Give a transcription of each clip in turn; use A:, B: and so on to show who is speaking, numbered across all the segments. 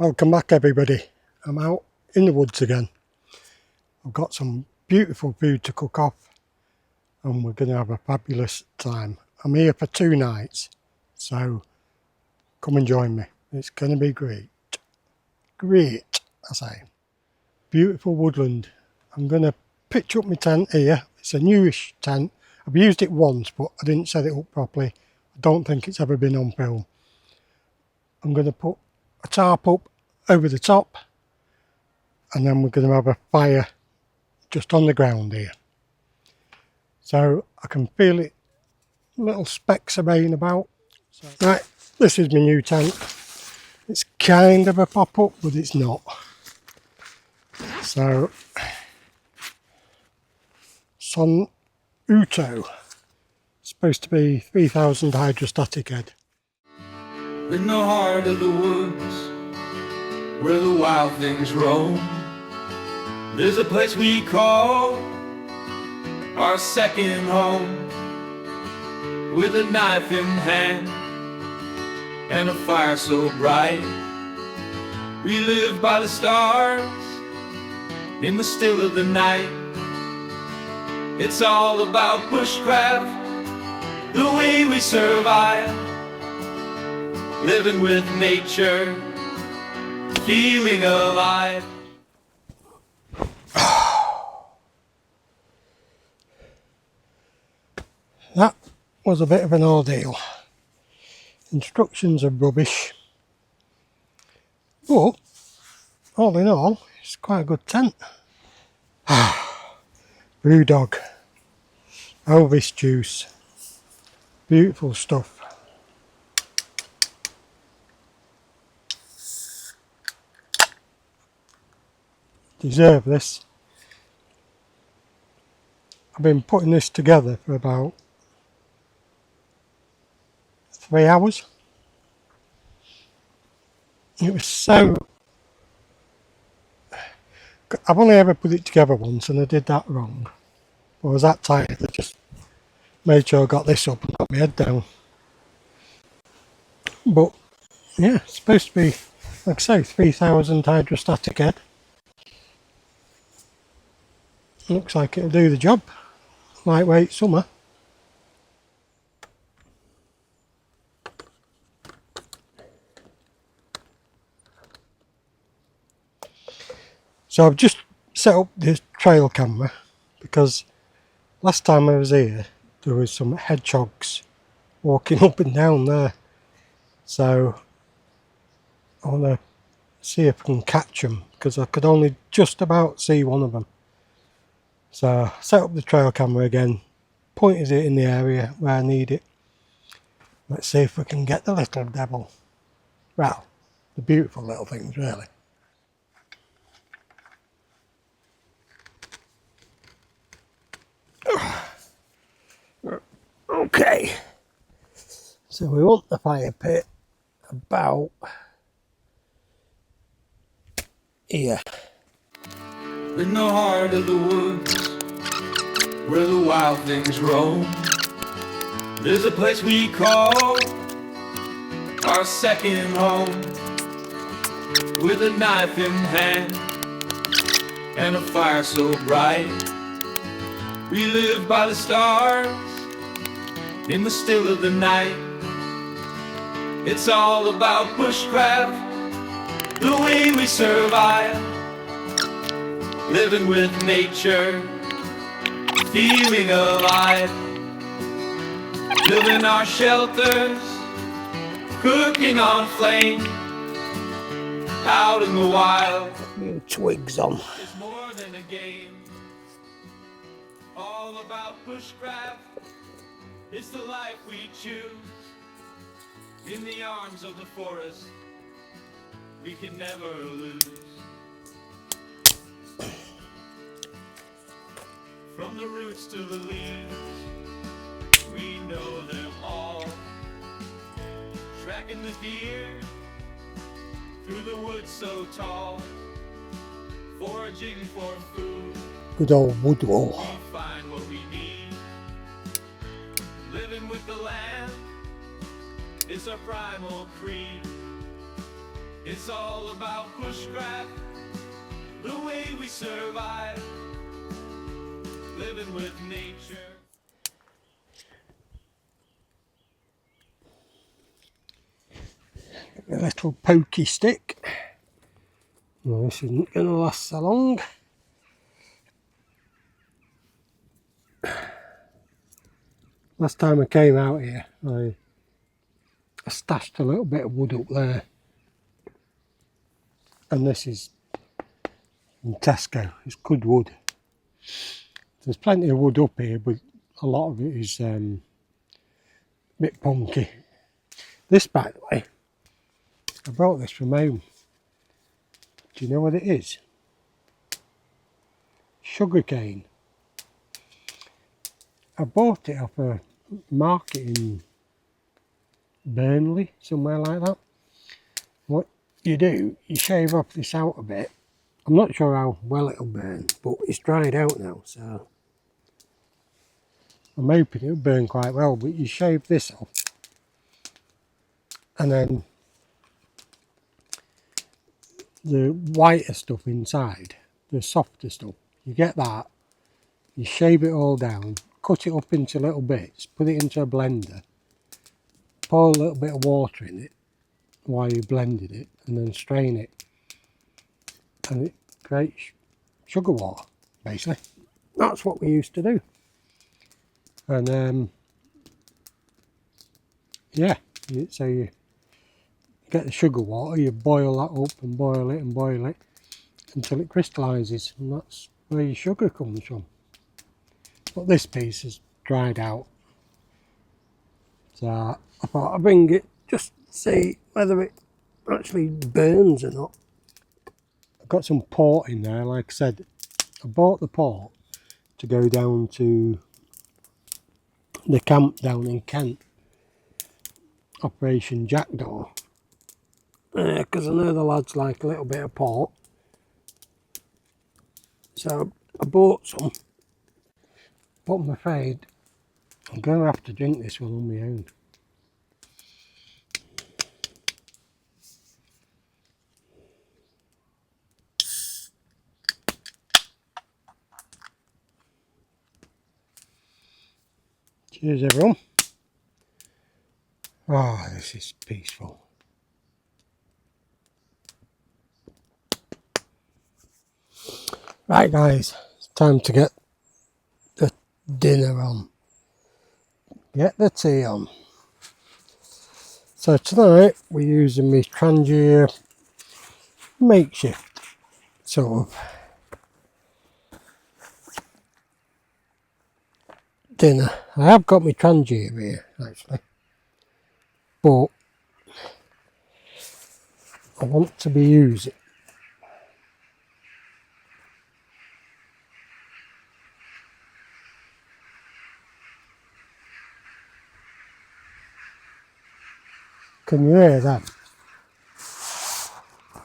A: Welcome back everybody. I'm out in the woods again. I've got some beautiful food to cook off and we're going to have a fabulous time. I'm here for 2 nights, so come and join me. It's going to be great. Great, I say. Beautiful woodland. I'm going to pitch up my tent here. It's a newish tent. I've used it once but I didn't set it up properly. I don't think it's ever been on film. I'm going to put a tarp up over the top and then we're going to have a fire just on the ground here. So I can feel it, little specks of rain about. Right, this is my new tent. It's kind of a pop-up but it's not. So, Son Uto, supposed to be 3000 hydrostatic head.
B: In the heart of the woods, where the wild things roam, there's a place we call our second home. With a knife in hand and a fire so bright, we live by the stars in the still of the night. It's all about bushcraft, the way we survive, living with nature, feeling alive.
A: That was a bit of an ordeal. Instructions are rubbish, but all in all it's quite a good tent. Brewdog, Elvis juice, beautiful stuff. Deserve this. I've been putting this together for about 3 hours. It was so... I've only ever put it together once and I did that wrong. I was that tired I just made sure I got this up and got my head down. But yeah, it's supposed to be, like I say, 3000 hydrostatic head. Looks like it'll do the job. Lightweight summer. So I've just set up this trail camera because last time I was here there was some hedgehogs walking up and down there. So I want to see if I can catch them because I could only just about see one of them. So I set up the trail camera again, pointed it in the area where I need it. Let's see if we can get the little devil. Well, the beautiful little things really. Okay, so we want the fire pit about here.
B: In the heart of the woods, where the wild things roam, there's a place we call our second home. With a knife in hand and a fire so bright, we live by the stars in the still of the night. It's all about bushcraft, the way we survive, living with nature, feeling alive, building our shelters, cooking on flame, out in the wild.
A: Twigs on.
B: It's more than a game, all about bushcraft. It's the life we choose. In the arms of the forest, we can never lose. From the roots to the leaves, we know them all. Tracking the deer through the woods so tall, foraging for food.
A: Good old Woodwall.
B: We find what we need. Living with the land is our primal creed. It's all about bushcraft, the way we survive, living with nature.
A: A little pokey stick. Well, this isn't going to last so long. Last time I came out here, I stashed a little bit of wood up there. And this is from Tesco. It's good wood. There's plenty of wood up here, but a lot of it is a bit punky. This, by the way, I brought this from home. Do you know what it is? Sugarcane. I bought it off a market in Burnley, somewhere like that. What you do, you shave off this out a bit. I'm not sure how well it'll burn, but it's dried out now, so I'm hoping it'll burn quite well. But you shave this off, and then the whiter stuff inside, the softer stuff, you get that, you shave it all down, cut it up into little bits, put it into a blender, pour a little bit of water in it while you blended it, and then strain it, and it creates sugar water, basically. That's what we used to do. And yeah, so you get the sugar water, you boil that up and boil it until it crystallises, and that's where your sugar comes from. But this piece is dried out, so I thought I'd bring it just to see whether it actually burns or not. I've got some port in there. Like I said, I bought the port to go down to the camp down in Kent, Operation Jackdaw, because I know the lads like a little bit of port, so I bought some, but I'm afraid I'm going to have to drink this one on my own. Cheers everyone. Oh, this is peaceful. Right guys, it's time to get the dinner on. Get the tea on. So tonight we're using my Trangier makeshift sort of dinner. I have got my Trangier here actually, but I want to be using Can you hear that?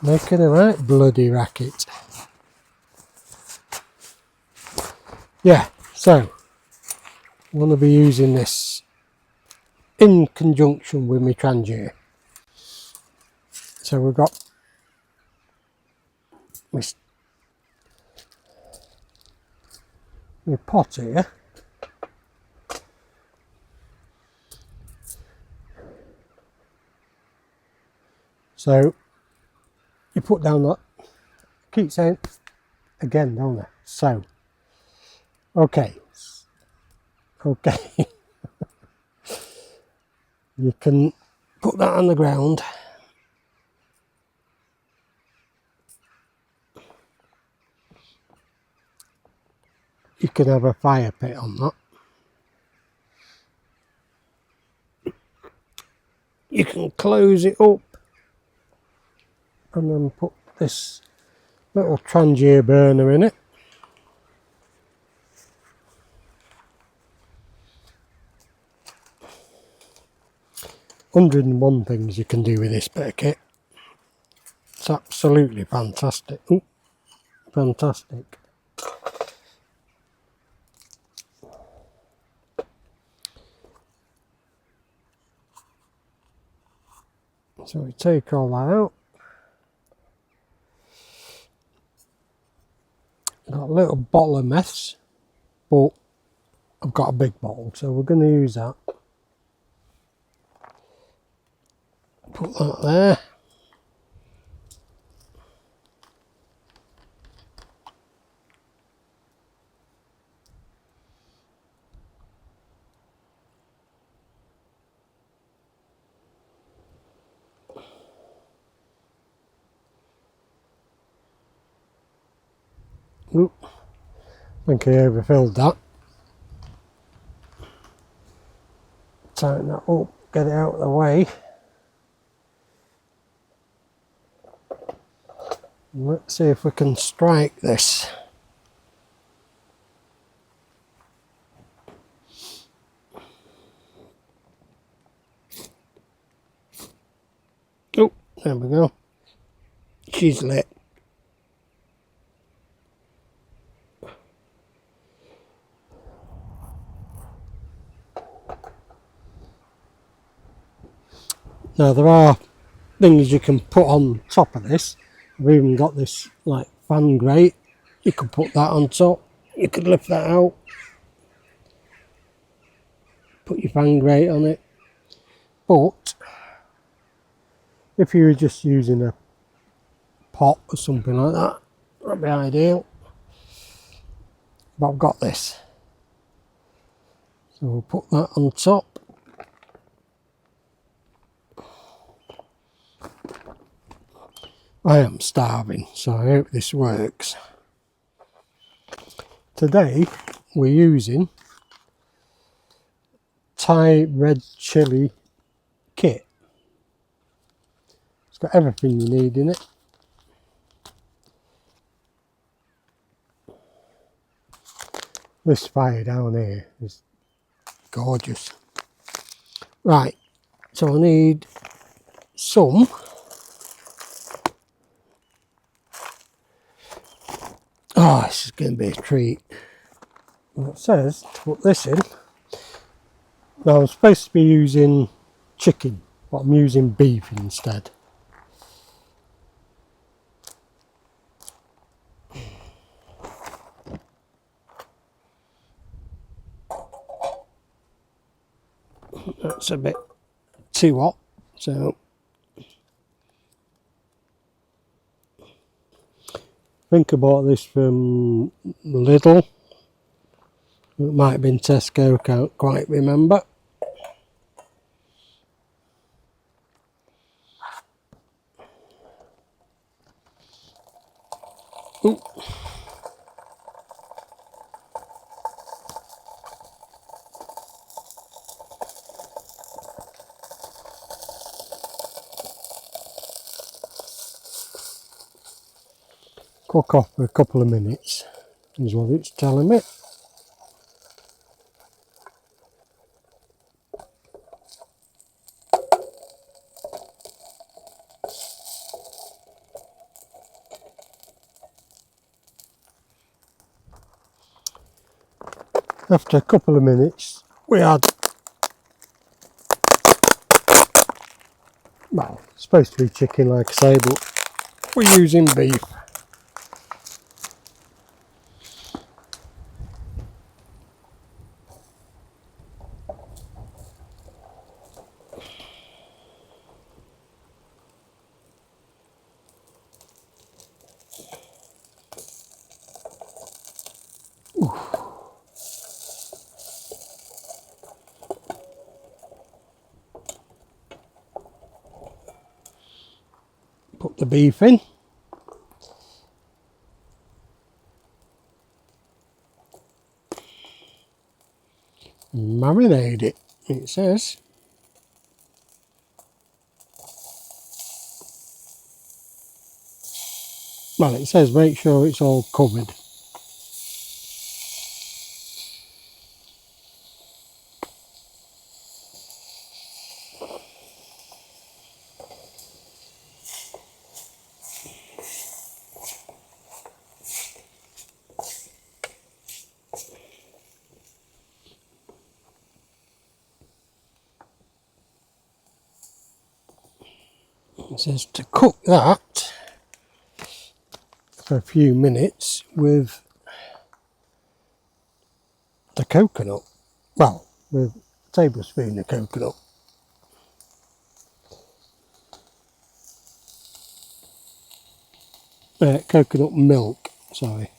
A: Making a right bloody racket. Yeah, so I want to be using this in conjunction with my Trangier. So we've got my pot here. So you put down that, I keep saying again, don't I? So, okay. You can put that on the ground. You can have a fire pit on that. You can close it up and then put this little Trangier burner in it. "101 things you can do with this bit of kit. It's absolutely fantastic. Ooh, fantastic. So we take all that out. little bottle of mess, but I've got a big bottle, so we're going to use that. Put that there. Oop, I think I overfilled that. Tighten that up, get it out of the way. Let's see if we can strike this. Oh, there we go. She's lit. Now there are things you can put on top of this. I've even got this like fan grate. You could put that on top. You could lift that out. Put your fan grate on it. But if you were just using a pot or something like that, that'd be ideal. But I've got this. So we'll put that on top. I am starving, so I hope this works. Today we're using Thai red chili kit. It's got everything you need in it. This fire down here is gorgeous. Right, so I need some this is going to be a treat. And it says to put this in. Now I'm supposed to be using chicken, but I'm using beef instead. That's a bit too hot, so I think I bought this from Lidl. It might have been Tesco, can't quite remember. Ooh. Cook off for a couple of minutes is what it's telling me. After a couple of minutes we had, well, it's supposed to be chicken like I say, but we're using beef. Put the beef in. Marinate it, it says. Well, it says make sure it's all covered. It says to cook that for a few minutes with coconut. Well, with a tablespoon of coconut. Coconut milk, sorry.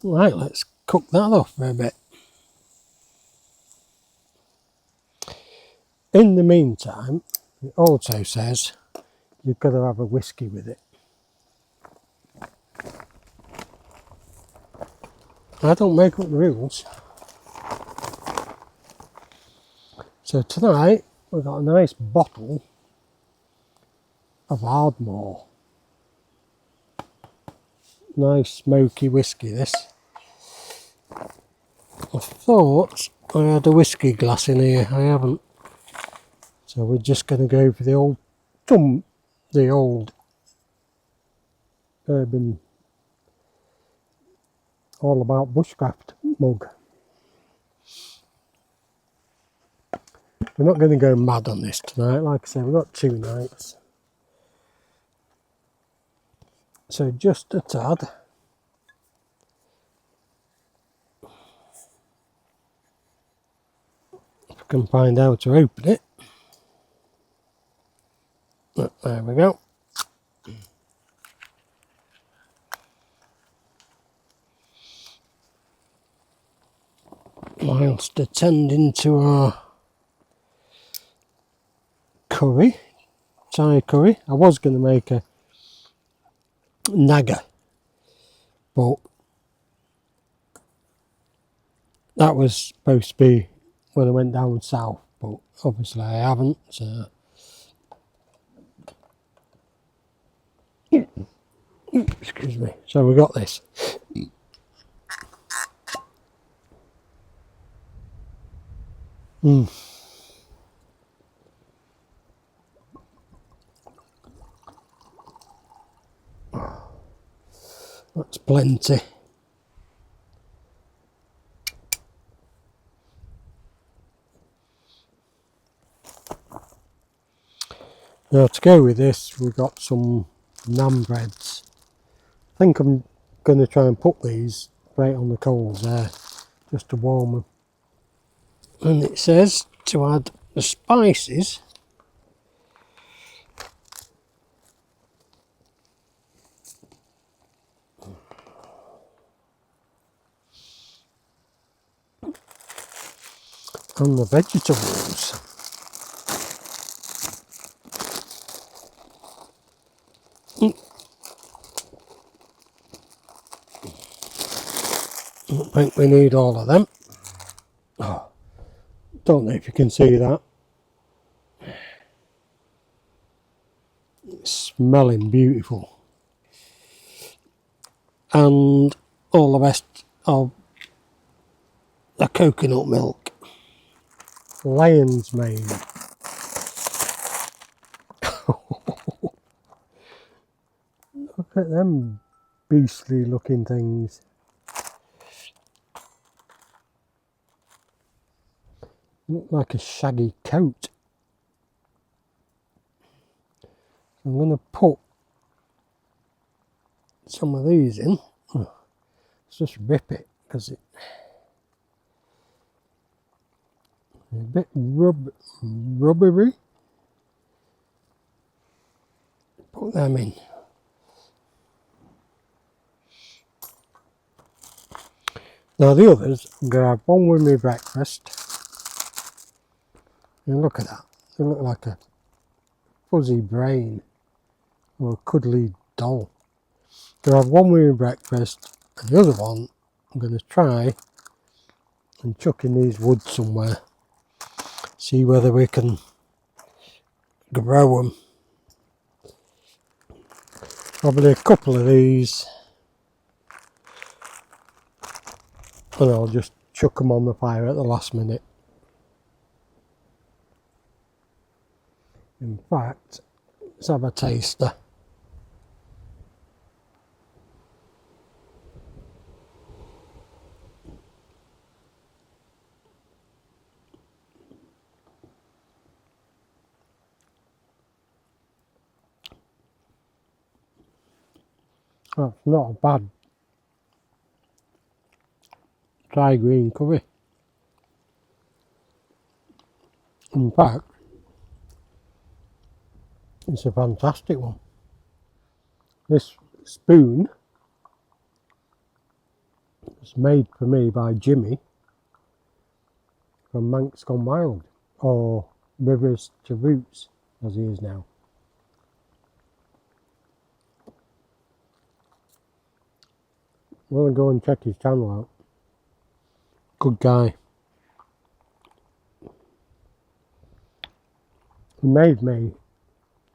A: Right, let's cook that off for a bit. In the meantime, it also says you've got to have a whiskey with it. I don't make up the rules. So tonight we've got a nice bottle of Ardmore. Nice smoky whiskey this. I thought I had a whiskey glass in here, I haven't. So we're just going to go for the old urban all about bushcraft mug. We're not going to go mad on this tonight, like I said, we've got 2 nights. So just a tad. If I can find how to open it. There we go. Whilst attending to our curry, Thai curry. I was going to make a naga, but that was supposed to be when I went down south, but obviously I haven't, so excuse me. So we got this. That's plenty. Now to go with this, we've got some naan breads. I think I'm going to try and put these right on the coals there, just to warm them. And it says to add the spices. And the vegetables. I don't think we need all of them. Oh, don't know if you can see that. It's smelling beautiful. And all the rest of the coconut milk. Lion's mane. Look at them beastly looking things. Look like a shaggy coat. I'm going to put some of these in. Let's just rip it because it's a bit rubbery. Put them in. Now the others, I'm going to have one with my breakfast. And look at that. They look like a fuzzy brain or a cuddly doll. I'm going to have one with my breakfast and the other one I'm going to try and chuck in these woods somewhere. See whether we can grow them. Probably a couple of these. And I'll just chuck them on the fire at the last minute. In fact, Let's have a taster. That's not a bad dry green curry. In fact, it's a fantastic one. This spoon was made for me by Jimmy from Manx Gone Wild, or Rivers to Roots as he is now. I'm going to go and check his channel out. Good guy. He made me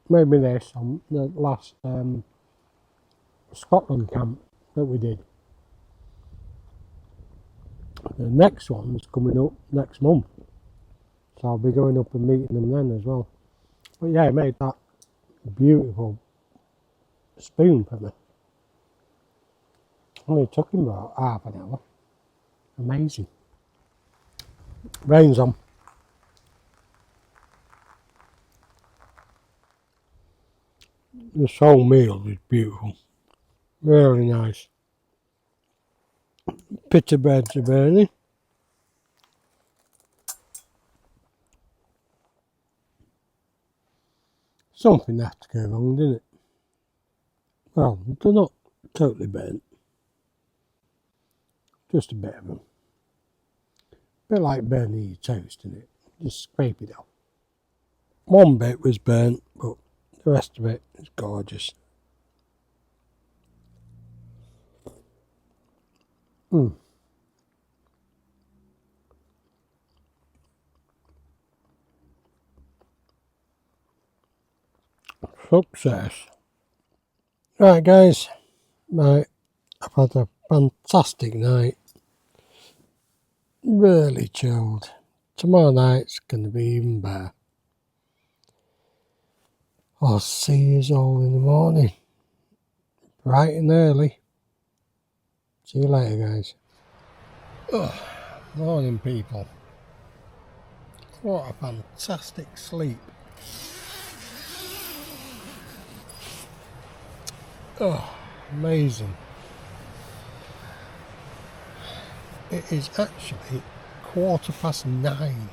A: this on the last Scotland camp that we did. The next one's coming up next month, so I'll be going up and meeting them then as well. But yeah, he made that beautiful spoon for me. Only took him about half an hour. Amazing. Rain's on. This whole meal is beautiful. Really nice. Pita breads are burning. Something had to go wrong, didn't it? Well, they're not totally burnt. Just a bit of them. A bit like burning your toast, isn't it? Just scrape it off. One bit was burnt, but the rest of it is gorgeous. Success. Right guys, I've had a fantastic night. Really chilled. Tomorrow night's going to be even better. I'll see you all in the morning. Bright and early. See you later guys. Morning people. What a fantastic sleep. Amazing. It is actually 9:15.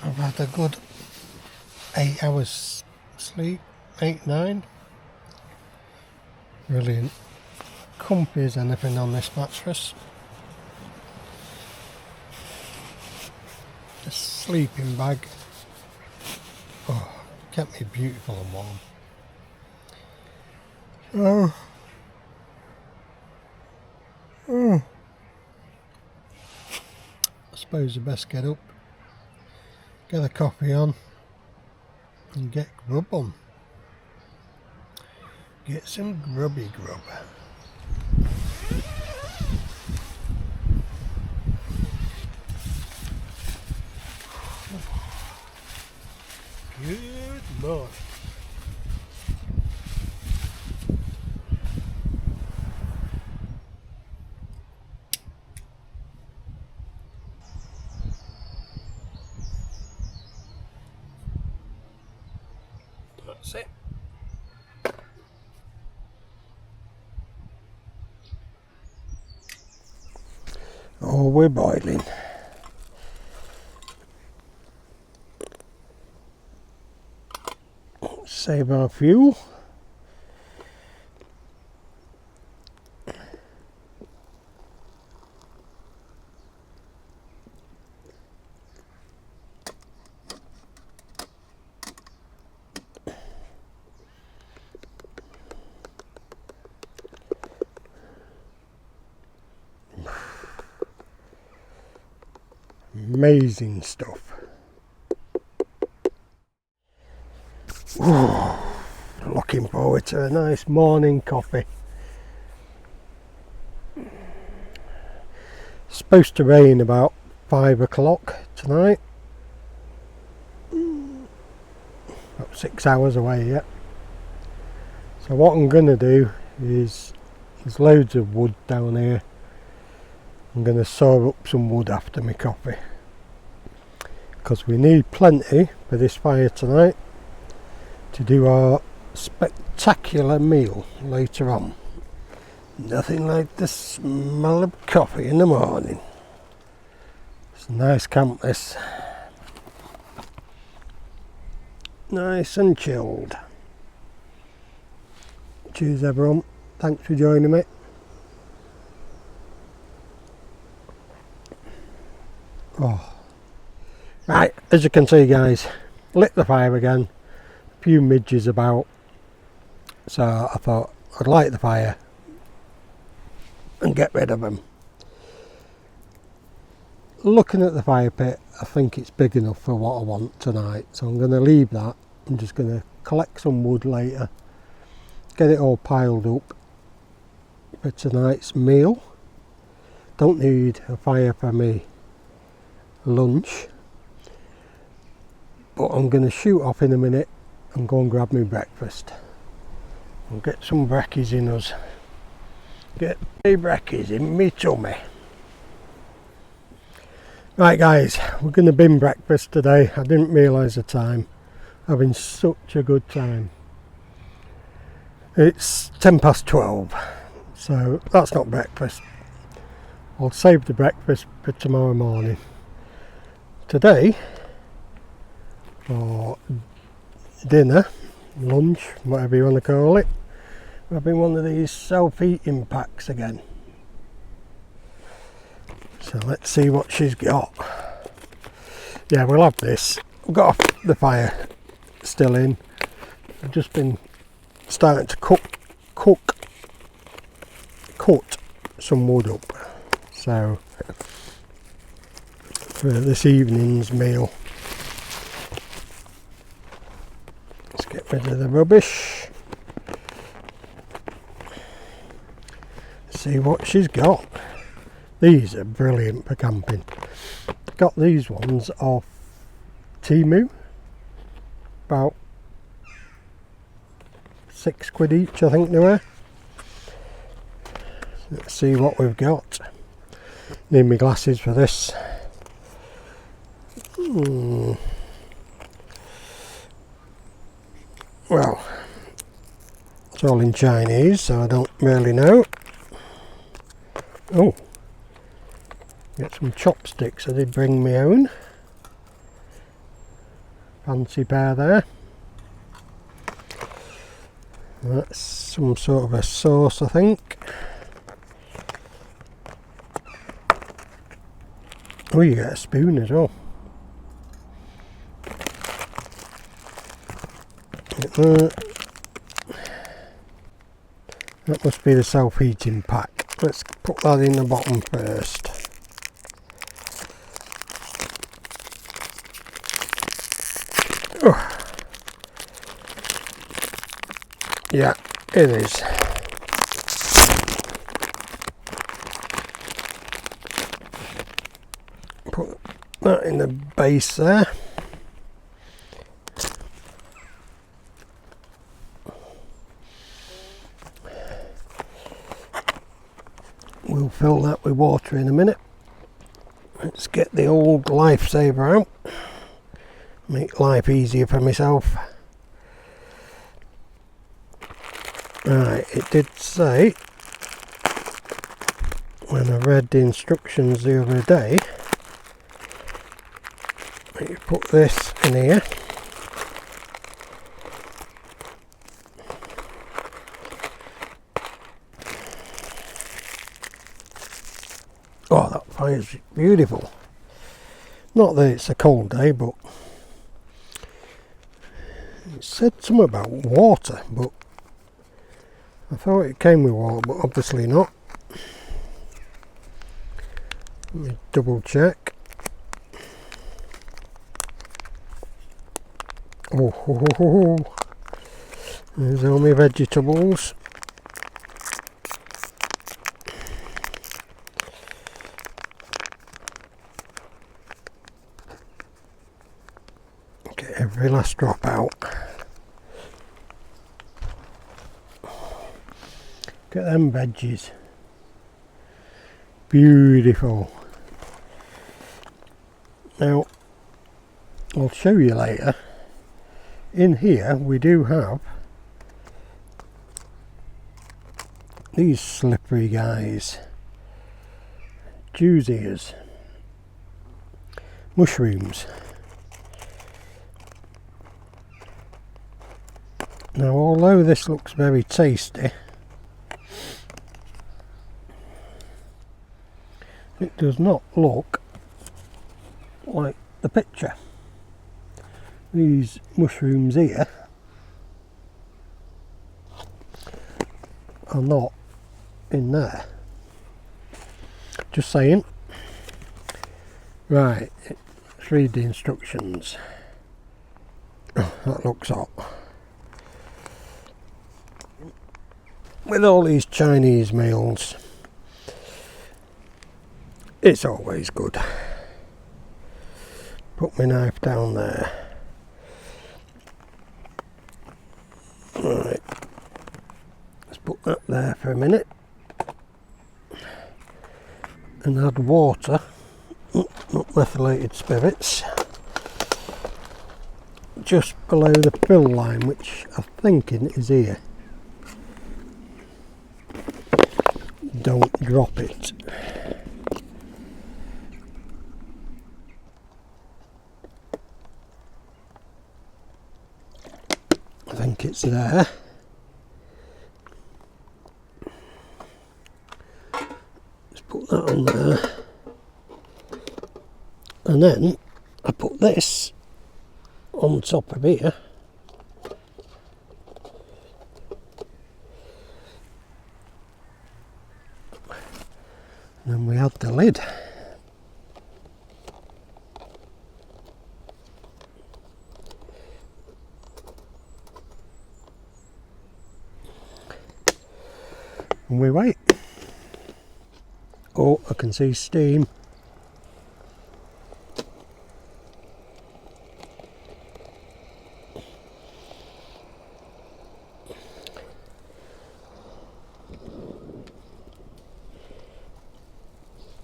A: I've had a good 8 hours sleep, 8, 9. Brilliant. Comfy as anything on this mattress. A sleeping bag. Kept me beautiful and warm. I suppose I best get up, get a coffee on, and get grub on. Get some grubby grub. Good morning. That's it. Oh, we're boiling. Save our fuel. Amazing stuff. Looking forward to a nice morning coffee. Supposed to rain about 5 o'clock tonight. about 6 hours away yet. So what I'm going to do is, there's loads of wood down here. I'm going to saw up some wood after my coffee, because we need plenty for this fire tonight to do our spectacular meal later on. Nothing like the smell of coffee in the morning. It's a nice camp, this. Nice and chilled. Cheers everyone, thanks for joining me. Oh. Right, as you can see guys, lit the fire again, a few midges about, so I thought I'd light the fire and get rid of them. Looking at the fire pit, I think it's big enough for what I want tonight, so I'm going to leave that. I'm just going to collect some wood later, get it all piled up for tonight's meal. Don't need a fire for me lunch, but I'm going to shoot off in a minute and go and grab my breakfast. I'll get some brekkies in us. Get my brekkies in me tummy. Right guys, we're going to bin breakfast today. I didn't realise the time. Having such a good time. It's 12:10, so that's not breakfast. I'll save the breakfast for tomorrow morning. Today, for dinner, lunch, whatever you want to call it, we're having one of these self-eating packs again. So let's see what she's got. Yeah, we'll have this. I've got the fire still in. I've just been starting to cut some wood up. So for this evening's meal, let's get rid of the rubbish. See what she's got. These are brilliant for camping. Got these ones off Temu, about £6 each I think they were. Let's see what we've got. Need my glasses for this. Well, it's all in Chinese, so I don't really know. Oh, get some chopsticks. I did bring my own. Fancy pair there. That's some sort of a sauce, I think. Oh, you get a spoon as well. That must be the self-heating pack. Let's put that in the bottom first. Oh. Yeah, it is. Put that in the base there. We'll fill that with water in a minute. Let's get the old lifesaver out. Make life easier for myself. Right, it did say, when I read the instructions the other day, that you put this in here. Oh, that fire's beautiful. Not that it's a cold day, but it said something about water, but I thought it came with water, but obviously not. Let me double check. Oh, there's all my vegetables. Get every last drop out. Look at them veggies. Beautiful. Now, I'll show you later. In here we do have these slippery guys. Juices. Mushrooms. Now, although this looks very tasty, it does not look like the picture. These mushrooms here are not in there. Just saying. Right, let's read the instructions. Oh, that looks hot. With all these Chinese meals, it's always good. Put my knife down there. Right, let's put that there for a minute and add water, not methylated spirits, just below the fill line, which I think is here. Don't drop it. I think it's there. Let's put that on there. And then I put this on top of here. And then we add the lid. And we wait. Oh, I can see steam.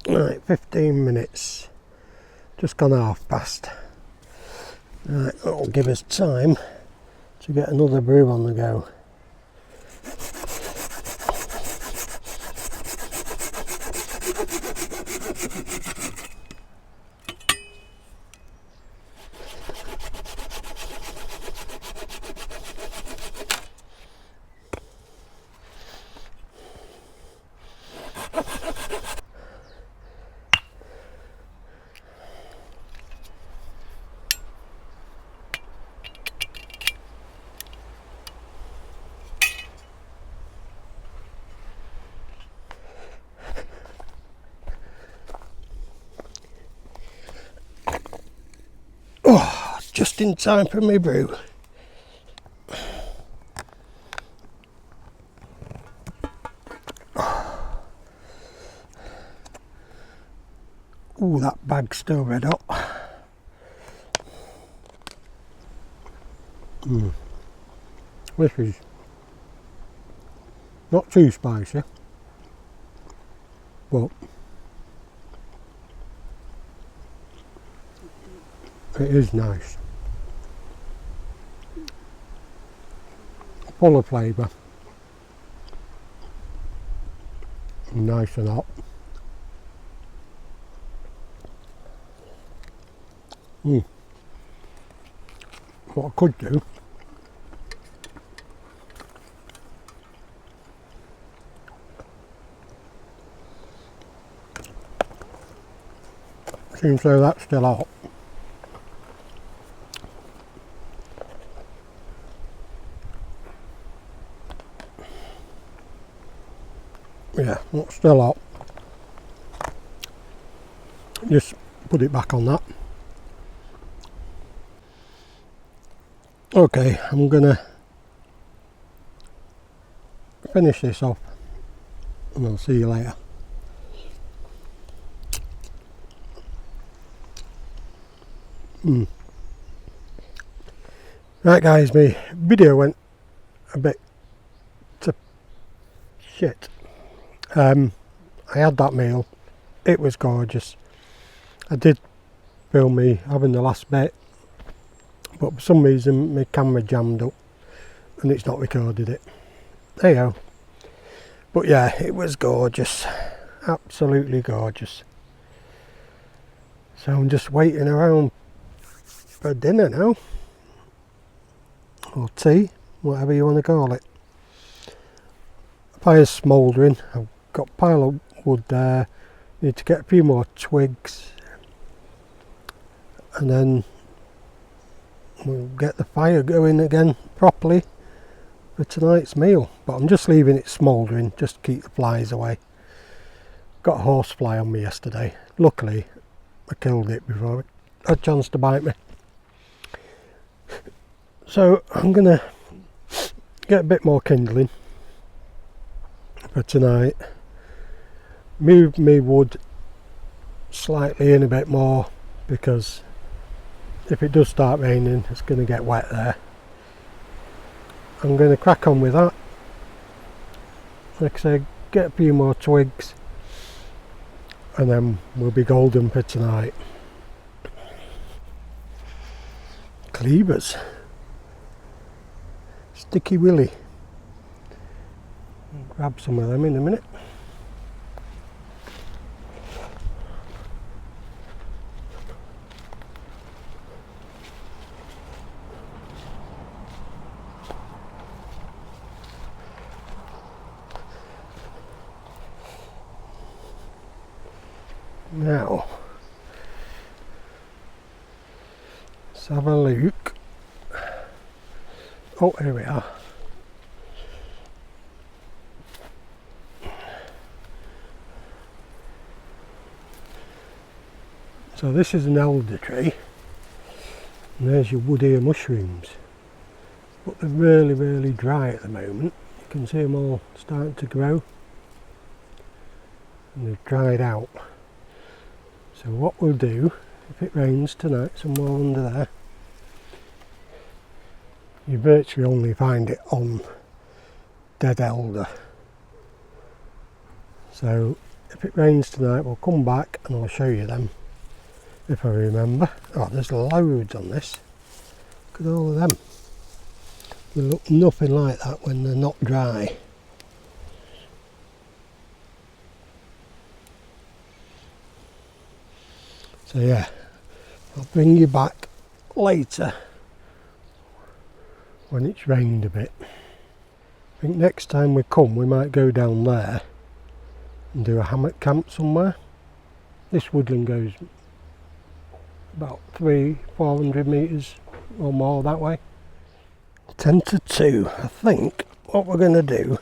A: Right, 15 minutes. Just gone half past. Right, that'll give us time to get another brew on the go. Oh, just in time for my brew. Oh, that bag's still red hot. This is not too spicy, but it is nice. Full of flavour. Nice and hot. What I could do, seems though that's still hot. Yeah, that's still hot. Just put it back on that. Okay, I'm gonna finish this off and I'll see you later. Right guys, my video went a bit to shit. I had that meal, it was gorgeous. I did film me having the last bit, but for some reason my camera jammed up and it's not recorded it. There you go. But yeah, it was gorgeous, absolutely gorgeous. So I'm just waiting around for dinner now, or tea, whatever you want to call it. Fire's smouldering. I've got a pile of wood there, need to get a few more twigs and then we'll get the fire going again properly for tonight's meal. But I'm just leaving it smouldering just to keep the flies away. Got a horsefly on me yesterday. Luckily I killed it before it had a chance to bite me. So I'm gonna get a bit more kindling for tonight, move me wood slightly in a bit more, because if it does start raining it's going to get wet there. I'm going to crack on with that. Like I say, get a few more twigs and then we'll be golden for tonight. Cleavers, Sticky Willy. I'll grab some of them in a minute. Now, let's have a look. Oh, here we are. So this is an elder tree, and there's your wood ear mushrooms, but they're really dry at the moment. You can see them all starting to grow and they've dried out. So what we'll do, if it rains tonight, some more under there, you virtually only find it on dead elder. So if it rains tonight we'll come back and I'll show you them if I remember. Oh, there's loads on this. Look at all of them. They look nothing like that when they're not dry. So yeah, I'll bring you back later when it's rained a bit. I think next time we come we might go down there and do a hammock camp somewhere. This woodland goes about 300-400 metres or more that way. 10 to 2. I think what we're going to do,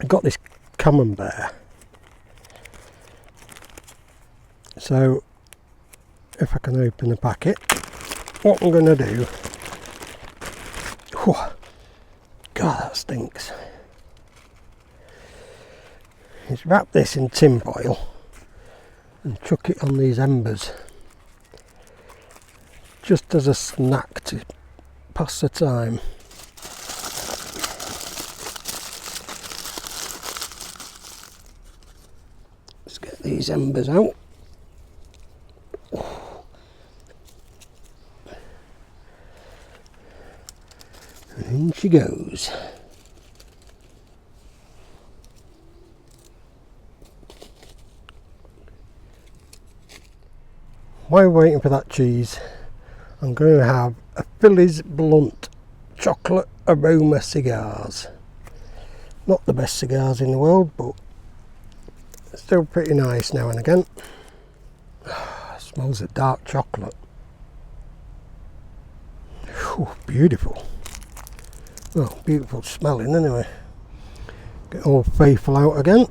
A: I've got this camembert. So if I can open the packet, what I'm going to do, whew, God that stinks, is wrap this in tin foil and chuck it on these embers just as a snack to pass the time. Let's get these embers out. And in she goes. While we're waiting for that cheese, I'm going to have a Phillies Blunt chocolate aroma cigars. Not the best cigars in the world, but still pretty nice now and again. Smells of dark chocolate. Whew, beautiful. Well, beautiful smelling anyway. Get all faithful out again.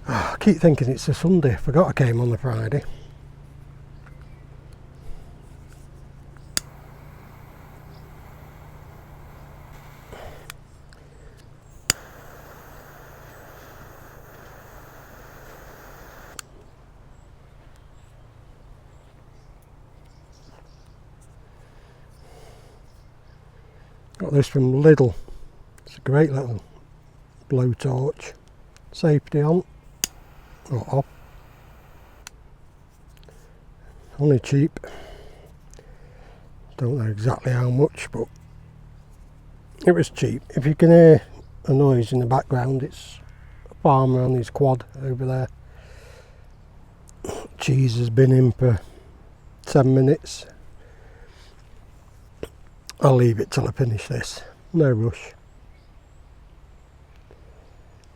A: I keep thinking it's a Sunday. I forgot I came on the Friday. Got this from Lidl. It's a great little blowtorch. Safety on or off. Only cheap. Don't know exactly how much, but it was cheap. If you can hear a noise in the background, it's a farmer on his quad over there. Cheese has been in for 10 minutes. I'll leave it till I finish this. No rush.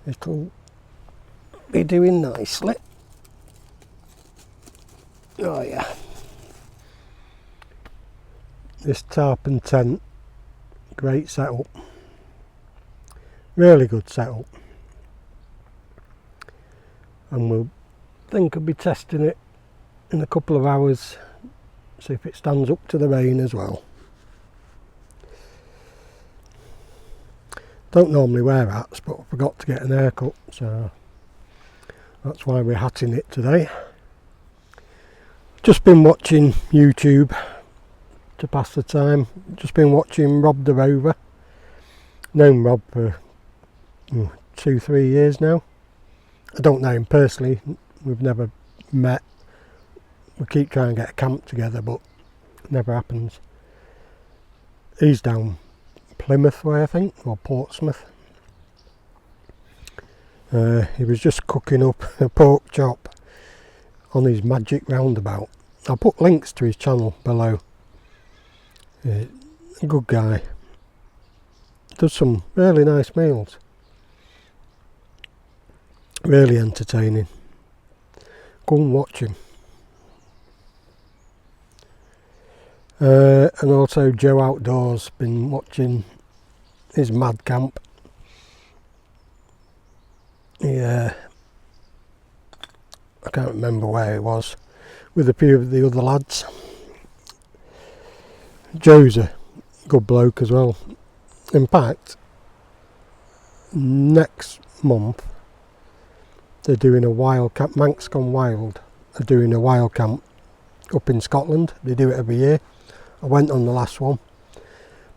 A: It'll be doing nicely. Oh yeah. This tarp and tent, great setup. Really good setup. And we'll think I'll be testing it in a couple of hours, see if it stands up to the rain as well. Don't normally wear hats, but I forgot to get an haircut, so that's why we're hatting it today. Just been watching YouTube to pass the time. Just been watching Rob the Rover. Known Rob for 2-3 years now. I don't know him personally, we've never met. We keep trying to get a camp together, but it never happens. He's down Plymouth way, I think, or Portsmouth. He was just cooking up a pork chop on his magic roundabout. I'll put links to his channel below. A good guy. Does some really nice meals. Really entertaining. Go and watch him. And also Joe Outdoors, been watching his mad camp. Yeah, I can't remember where it was, with a few of the other lads. Joe's a good bloke as well. In fact, next month they're doing a wild camp. Manx Gone Wild are doing a wild camp up in Scotland. They do it every year. I went on the last one,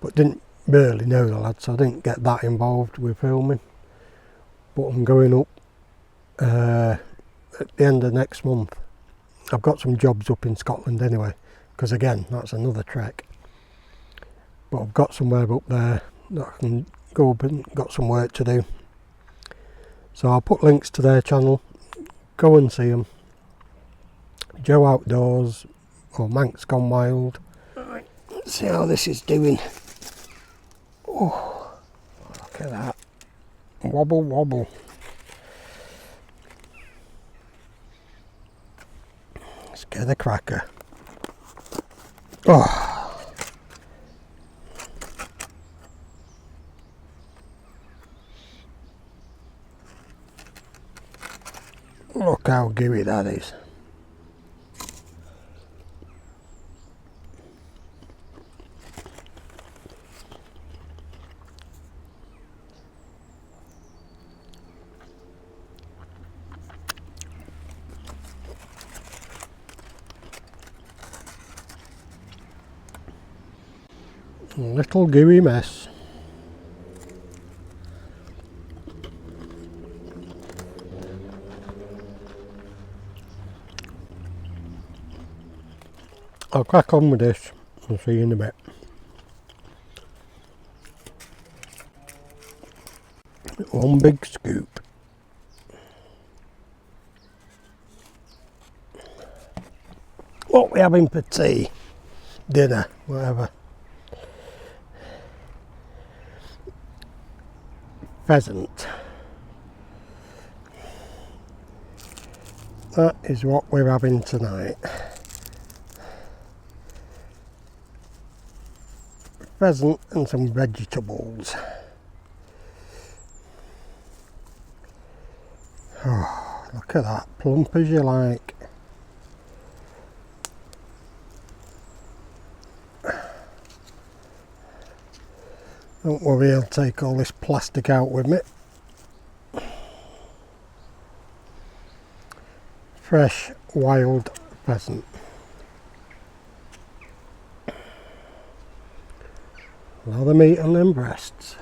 A: but didn't really know the lads, so I didn't get that involved with filming. But I'm going up at the end of next month. I've got some jobs up in Scotland anyway, because again, that's another trek. But I've got somewhere up there that I can go up and got some work to do. So I'll put links to their channel. Go and see them. Joe Outdoors or Manx Gone Wild. Right, let's see how this is doing. Oh, look at that. Wobble wobble. Let's get the cracker. Oh. Look how gooey that is. A little gooey mess. I'll crack on with this. I'll see you in a bit. One big scoop. What we having for tea, dinner, whatever. Pheasant. That is what we're having tonight. Pheasant and some vegetables. Oh, look at that, plump as you like. Don't worry, I'll take all this plastic out with me. Fresh wild pheasant. A lot of meat on them breasts.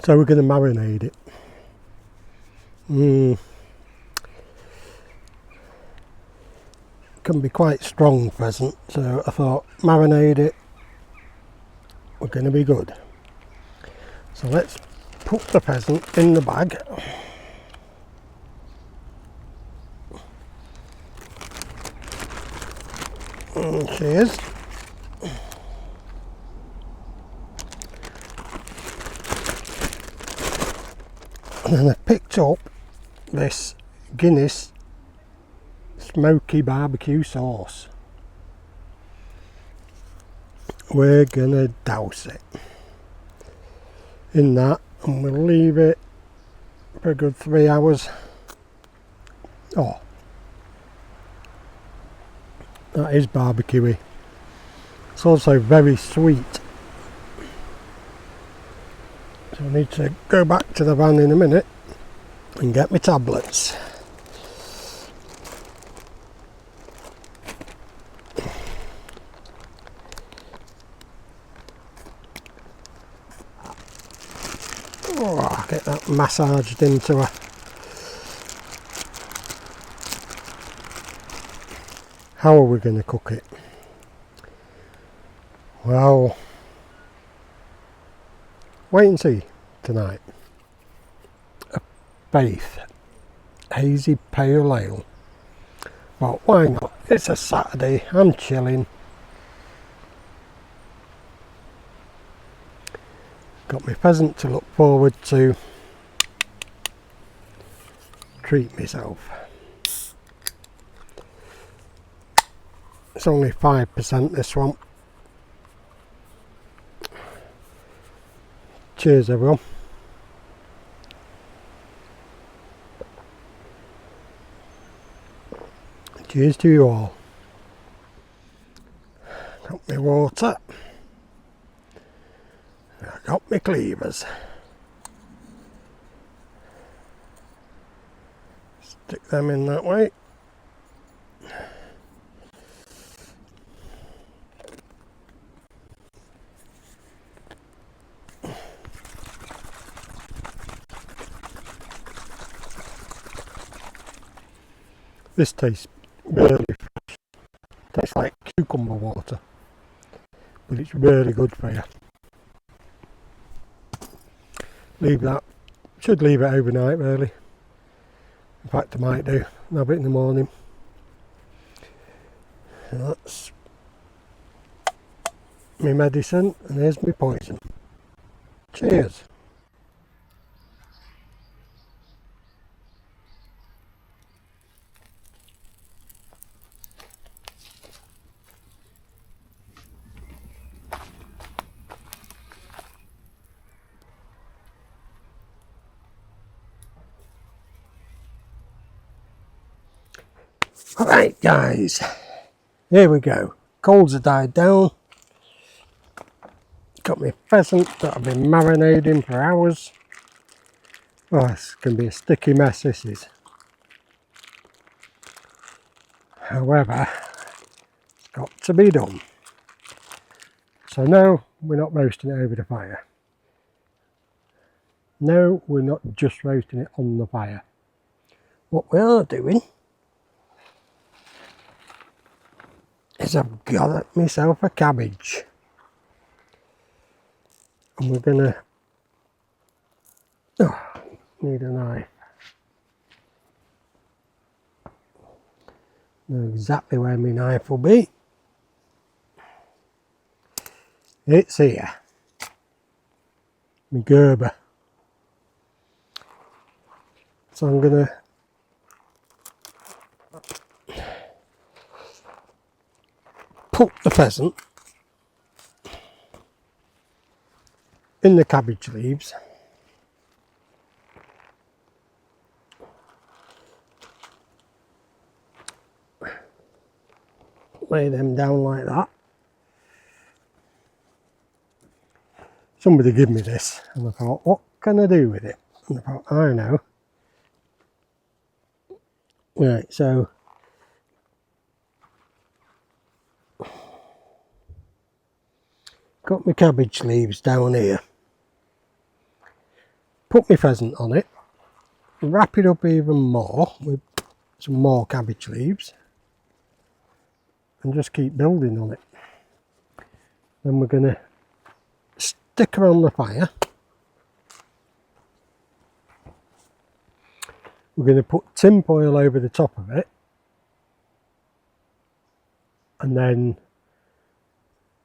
A: So we're going to marinate it. Can be quite strong pheasant, so I thought marinate it, we're going to be good. So let's put the pheasant in the bag. And cheers. And then I picked up this Guinness smoky barbecue sauce. We're gonna douse it in that and we'll leave it for a good 3 hours. Oh, that is barbecuey. It's also very sweet. So I need to go back to the van in a minute and get my tablets. Oh, get that massaged into her. How are we going to cook it? Well, wait and see tonight. A Faith hazy pale ale. Well, why not? It's a Saturday, I'm chilling. Got my pheasant to look forward to. Treat myself. It's only 5% this one. Cheers everyone. Cheers to you all. Got my water. I got my cleavers. Stick them in that way. This tastes really fresh. Tastes like cucumber water, but it's really good for you. Leave that. Should leave it overnight really. In fact I might do. Have it in the morning. So that's my medicine and there's my poison. Cheers. Alright guys, here we go. Colds have died down. Got my pheasant that I've been marinating for hours. Oh, it's going to be a sticky mess this is. However, it's got to be done. So no, we're not roasting it over the fire. No, we're not just roasting it on the fire. What we are doing is I've got myself a cabbage. And we're going to... Oh, need a knife. Know exactly where my knife will be. It's here. My Gerber. So I'm going to put the pheasant in the cabbage leaves. Lay them down like that. Somebody give me this and I thought, what can I do with it? And I thought, I know. Right, so got my cabbage leaves down here. Put my pheasant on it. Wrap it up even more with some more cabbage leaves. And just keep building on it. Then we're going to stick her on the fire. We're going to put tin foil over the top of it, and then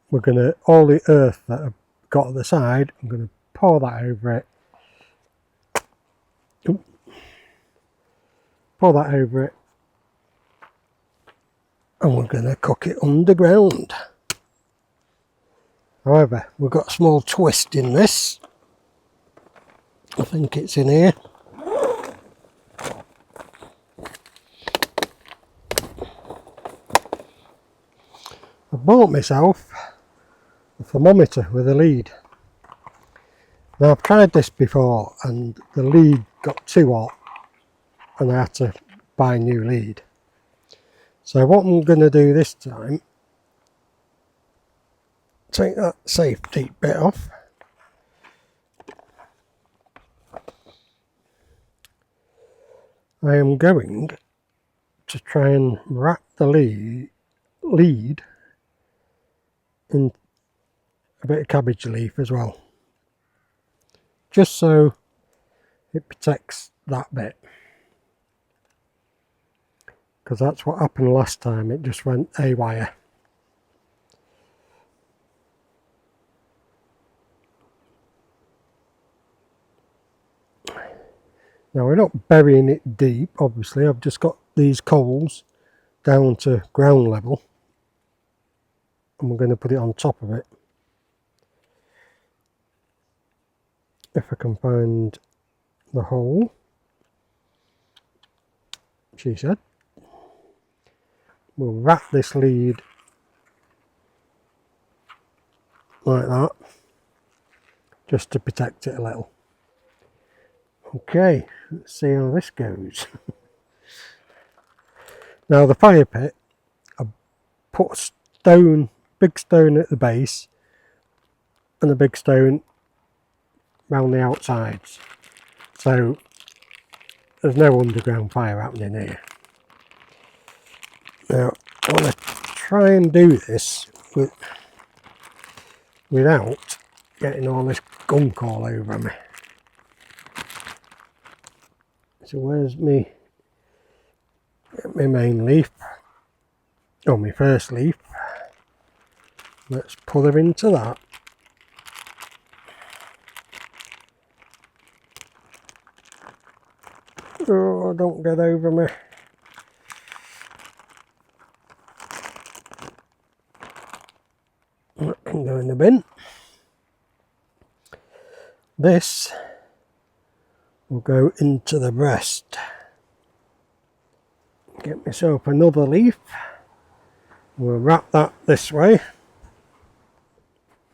A: we're going to, all the earth that I've got at the side, I'm going to pour that over it. Pour that over it, and we're going to cook it underground. However, we've got a small twist in this. I think it's in here. I bought myself a thermometer with a lead. Now I've tried this before and the lead got too hot and I had to buy a new lead. So what I'm going to do this time, take that safety bit off. I am going to try and wrap the lead in a bit of cabbage leaf as well, just so it protects that bit, because that's what happened last time, it just went haywire. Now we're not burying it deep, obviously. I've just got these coals down to ground level and we're going to put it on top of it. If I can find the hole, she said. We'll wrap this lead like that, just to protect it a little. Okay, let's see how this goes. Now the fire pit, I put a stone, big stone at the base and a big stone round the outsides, so there's no underground fire happening here. Now I want to try and do this without getting all this gunk all over me. So where's my main leaf, or my first leaf? Let's put her into that. Oh, don't get over me. That can go in the bin. This will go into the breast. Get myself another leaf. We'll wrap that this way.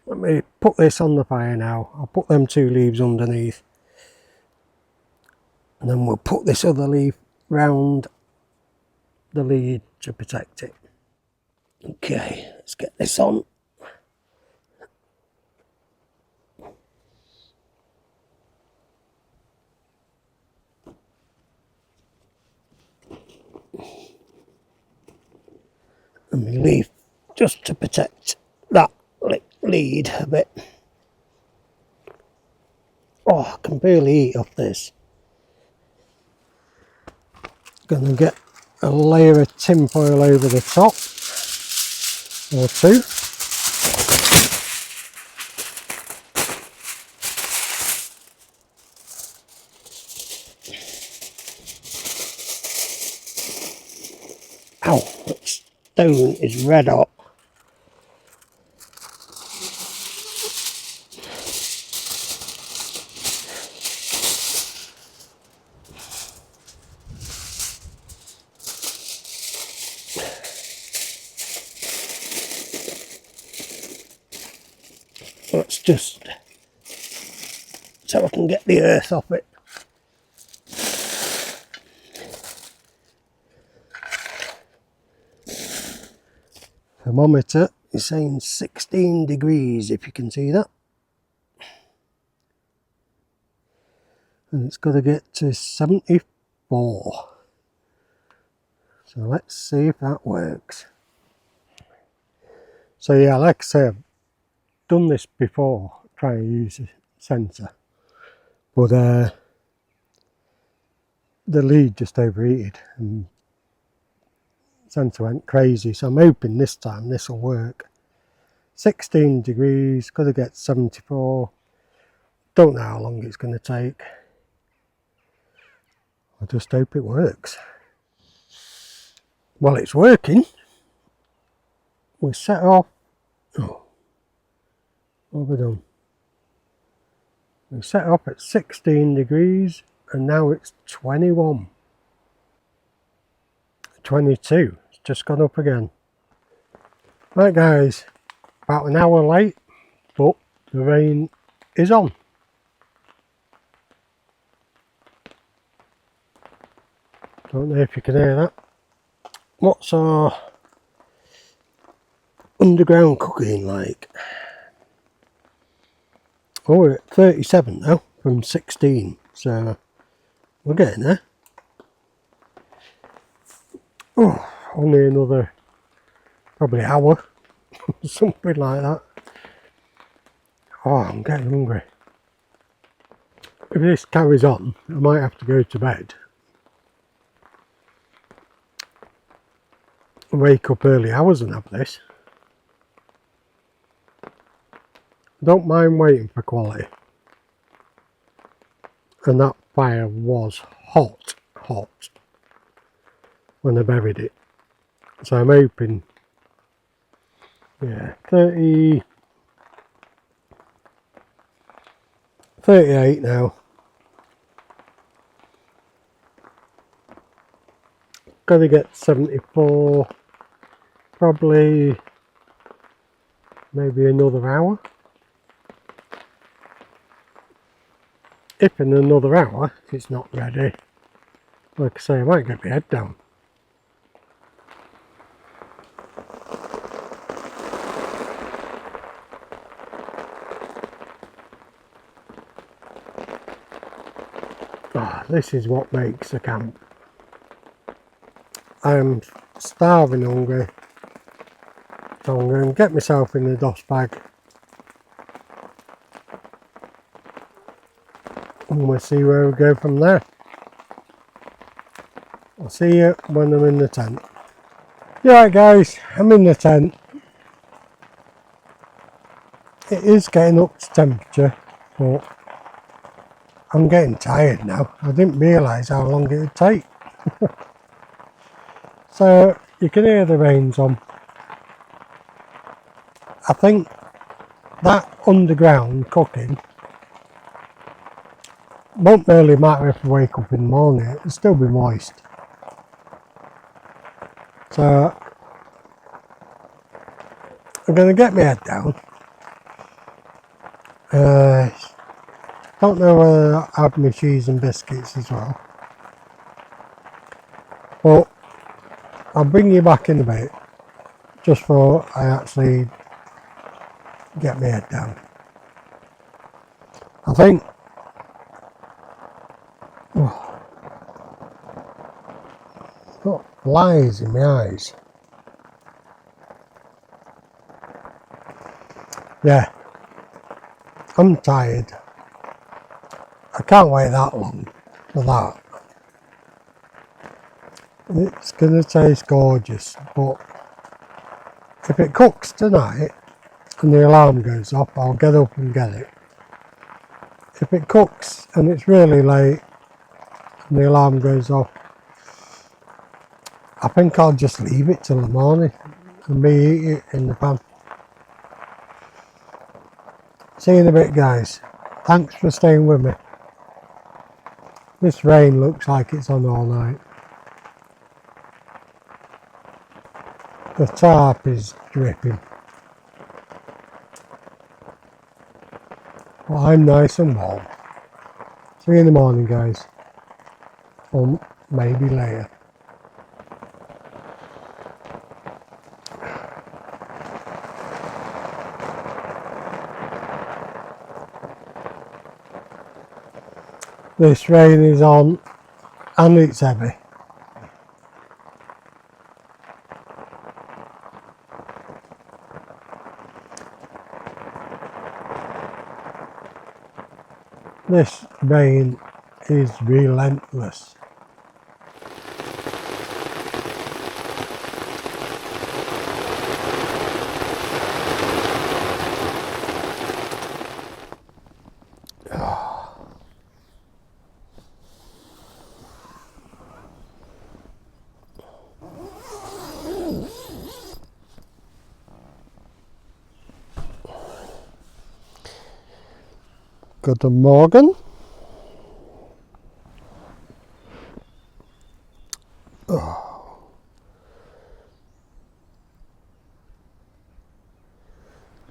A: Let me put this on the fire now. I'll put them two leaves underneath. And then we'll put this other leaf round the lead to protect it. Okay, let's get this on. And my leaf just to protect that lead a bit. Oh, I can barely eat off this. Gonna get a layer of tin foil over the top, or two. Ow, that stone is red hot. That's just so I can get the earth off it. Thermometer It's saying 16 degrees, if you can see that. And it's got to get to 74. So let's see if that works. So yeah, like I say, I've done this before, trying to use a sensor. But the lead just overheated and the sensor went crazy. So I'm hoping this time this will work. 16 degrees, got to get 74. Don't know how long it's going to take. I just hope it works. Well, it's working. We set off. Oh, what have we done? We set off at 16 degrees and now it's 21. 22. It's just gone up again. Right guys, about an hour late, but the rain is on. Don't know if you can hear that. What's our underground cooking like? Oh, we're at 37 now from 16, so we're getting there. Oh, only another probably hour, something like that. Oh, I'm getting hungry. If this carries on, I might have to go to bed. Wake up early hours and have this. Don't mind waiting for quality. And that fire was hot when I buried it. So I'm hoping, yeah, 38 now. Got to get 74, probably maybe another hour. If in another hour it's not ready, like I say, I might get my head down. Oh, this is what makes a camp. I'm starving hungry, so I'm going to get myself in the dust bag and we'll see where we go from there. I'll see you when I'm in the tent. Yeah guys, I'm in the tent. It is getting up to temperature, but I'm getting tired now. I didn't realise how long it would take. So you can hear the rain's on. I think that underground cooking won't really matter if I wake up in the morning, it'll still be moist. So I'm going to get my head down. Don't know whether I'll have my cheese and biscuits as well. But I'll bring you back in a bit, just for I actually get my head down. I think got flies in my eyes. Yeah, I'm tired. I can't wait that long for that. It's going to taste gorgeous, but if it cooks tonight and the alarm goes off, I'll get up and get it. If it cooks and it's really late and the alarm goes off, I think I'll just leave it till the morning and eat it in the pan. See you in a bit guys. Thanks for staying with me. This rain looks like it's on all night. The tarp is dripping. Well, I'm nice and warm. See you in the morning guys. Or maybe later. . This rain is on and it's heavy. This rain is relentless. Good morning.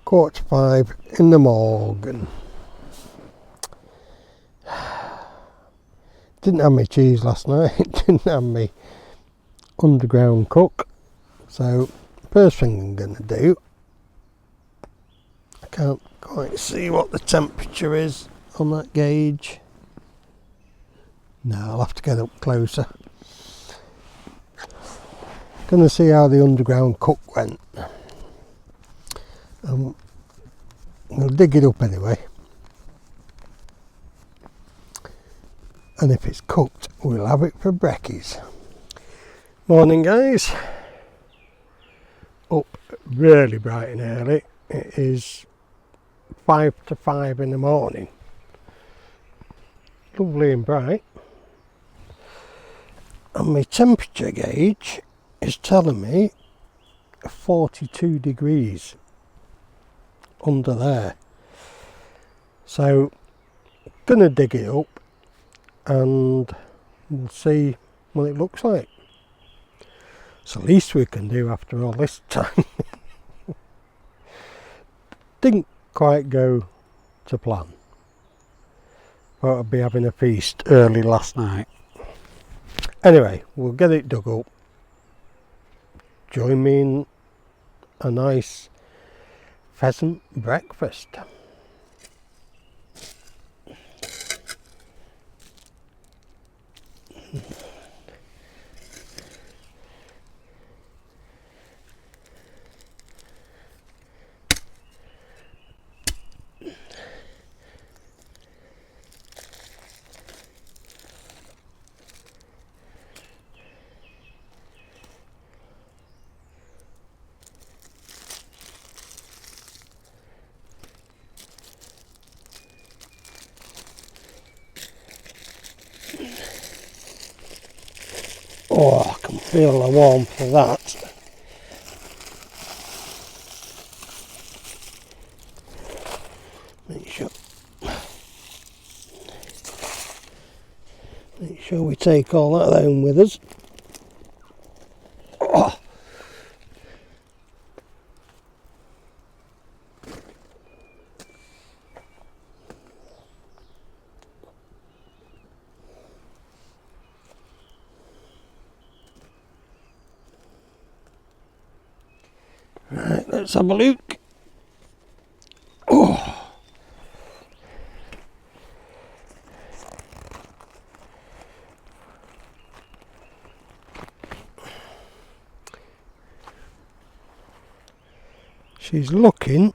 A: Quarter to 5 in the morning. Didn't have my cheese last night, didn't have my underground cook. So first thing I'm going to do, I can't quite see what the temperature is on that gauge. No, I'll have to get up closer. Gonna see how the underground cook went. We'll dig it up anyway. And if it's cooked, we'll have it for brekkies. Morning guys. Up really bright and early. It is 5 to 5 in the morning. Lovely and bright. And my temperature gauge is telling me 42 degrees under there. So gonna dig it up and we'll see what it looks like. It's the least we can do after all this time. Didn't quite go to plan. Thought I'd be having a feast early last night. Anyway, we'll get it dug up. Join me in a nice pheasant breakfast. Oh, I can feel the warmth of that. Make sure we take all that home with us. Oh. Right, let's have a look. Oh. She's looking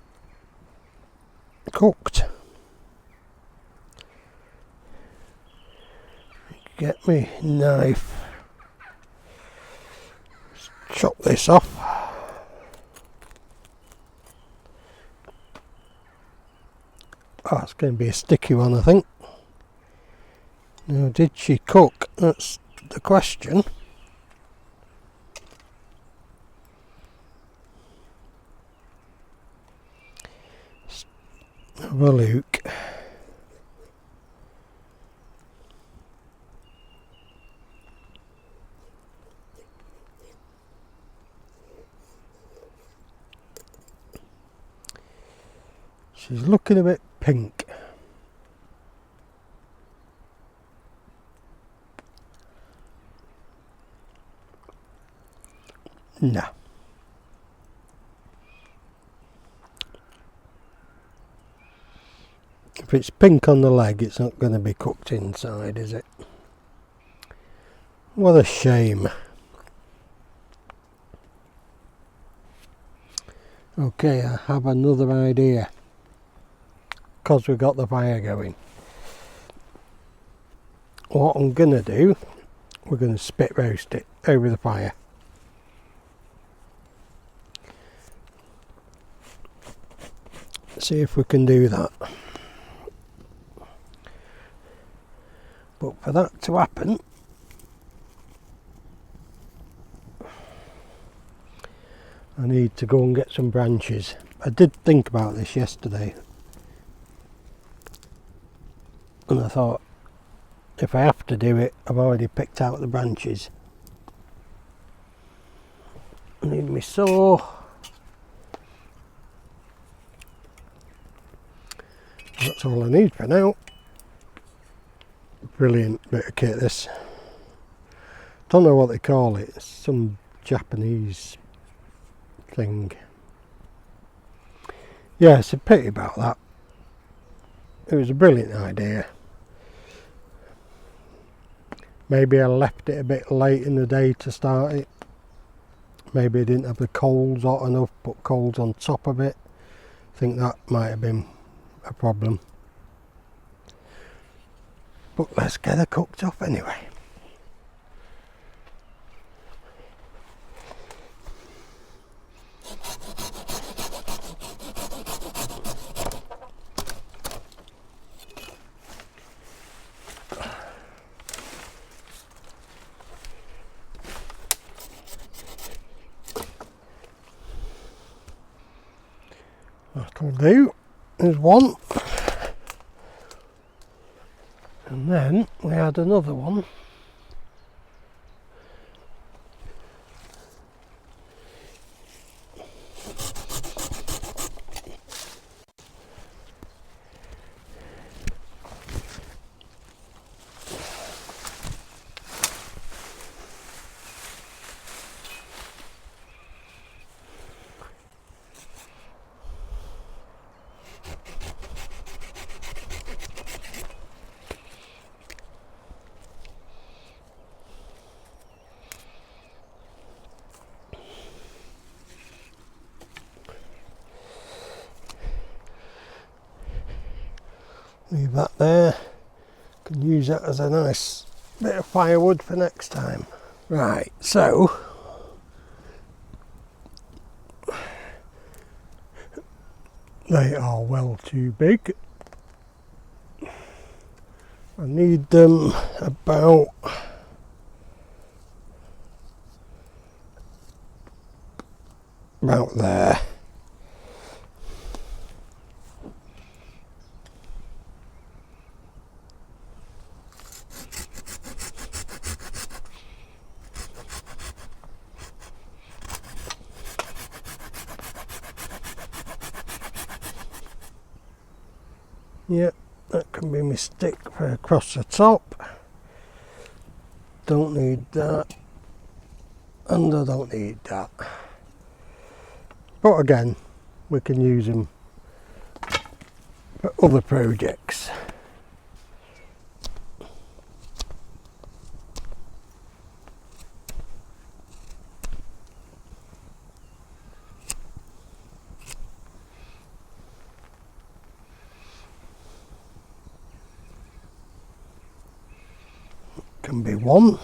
A: cooked. Get me knife. Let's chop this off. Oh, it's going to be a sticky one, I think. Now, did she cook? That's the question. Let's have a look. She's looking a bit pink. Nah. if it's pink on the leg, it's not going to be cooked inside, is it? What a shame. Okay, I have another idea. Because we've got the fire going. What I'm going to do, we're going to spit roast it over the fire. See if we can do that. But for that to happen, I need to go and get some branches. I did think about this yesterday, and I thought, if I have to do it, I've already picked out the branches. I need my saw. That's all I need for now. Brilliant bit of kit, this. Don't know what they call it. It's some Japanese thing. Yeah, it's a pity about that. It was a brilliant idea. Maybe I left it a bit late in the day to start it. Maybe I didn't have the coals hot enough, put coals on top of it. I think that might have been a problem. But let's get her cooked up anyway. That'll do. There's one. And then we had another one. Leave that there. Can use that as a nice bit of firewood for next time. Right, so they are well too big. I need them about there. Yep, that can be my stick for across the top. Don't need that, and I don't need that. But again, we can use them for other projects. Can be one.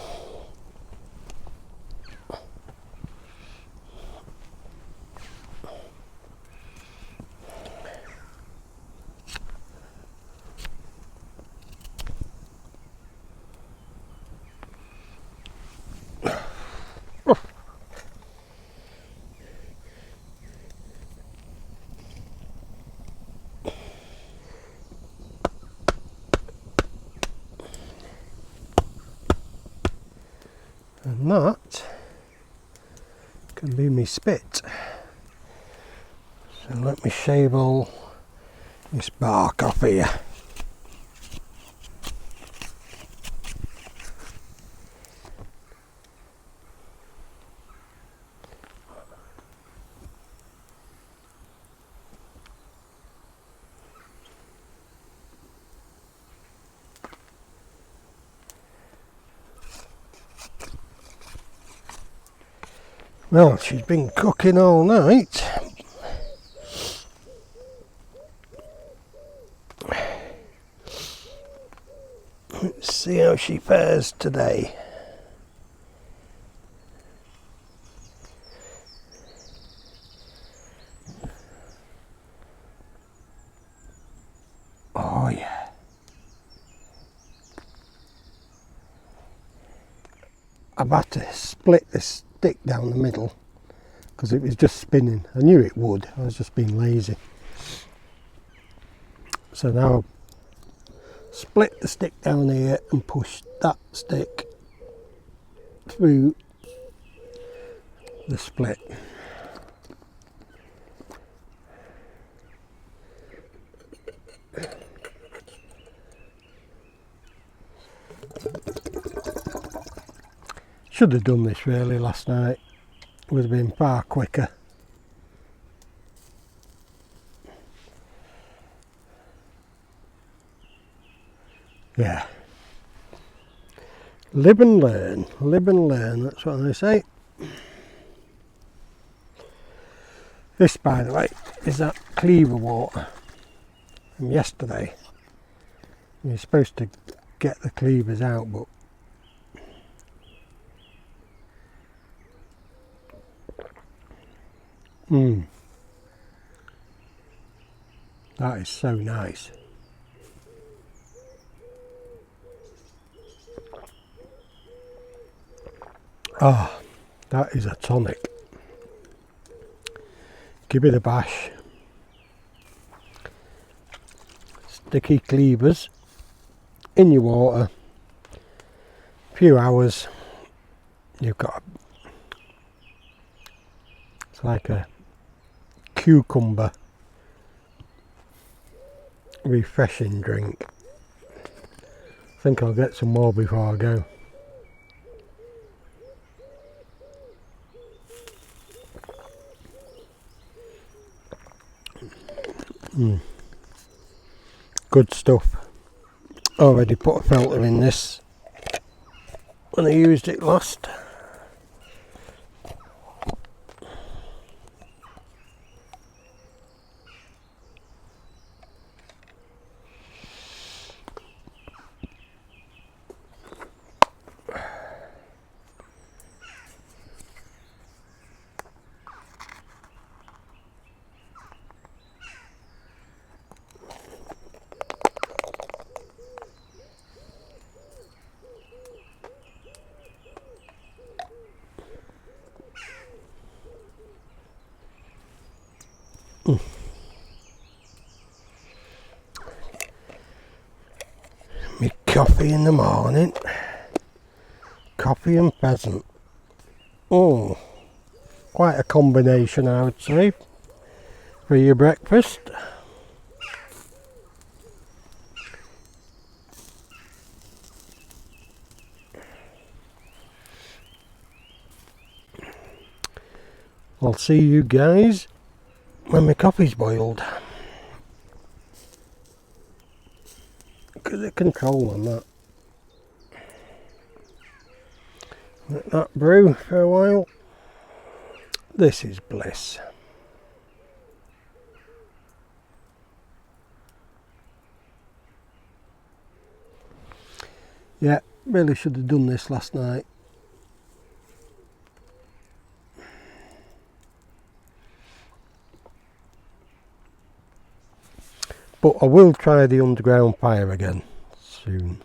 A: And that can be me spit. So let me shave all this bark off here. Well, she's been cooking all night. Let's see how she fares today. Oh yeah. I've had to split this stick down the middle because it was just spinning. I knew it would, I was just being lazy. So now I've split the stick down here and push that stick through the split. Should have done this really last night, would have been far quicker. Yeah. Live and learn, that's what I say. This, by the way, is that cleaver water from yesterday. You're supposed to get the cleavers out, but that is so nice. Ah, that is a tonic. Give it a bash. Sticky cleavers in your water. Few hours. You've got it's like a cucumber refreshing drink. I think I'll get some more before I go. Good stuff. Already put a filter in this when I used it last. Me coffee in the morning. Coffee and pheasant. Oh, quite a combination, I would say, for your breakfast. I'll see you guys when my coffee's boiled. Get the control on that. Let that brew for a while. This is bliss. Yeah, really should have done this last night. But I will try the underground fire again soon.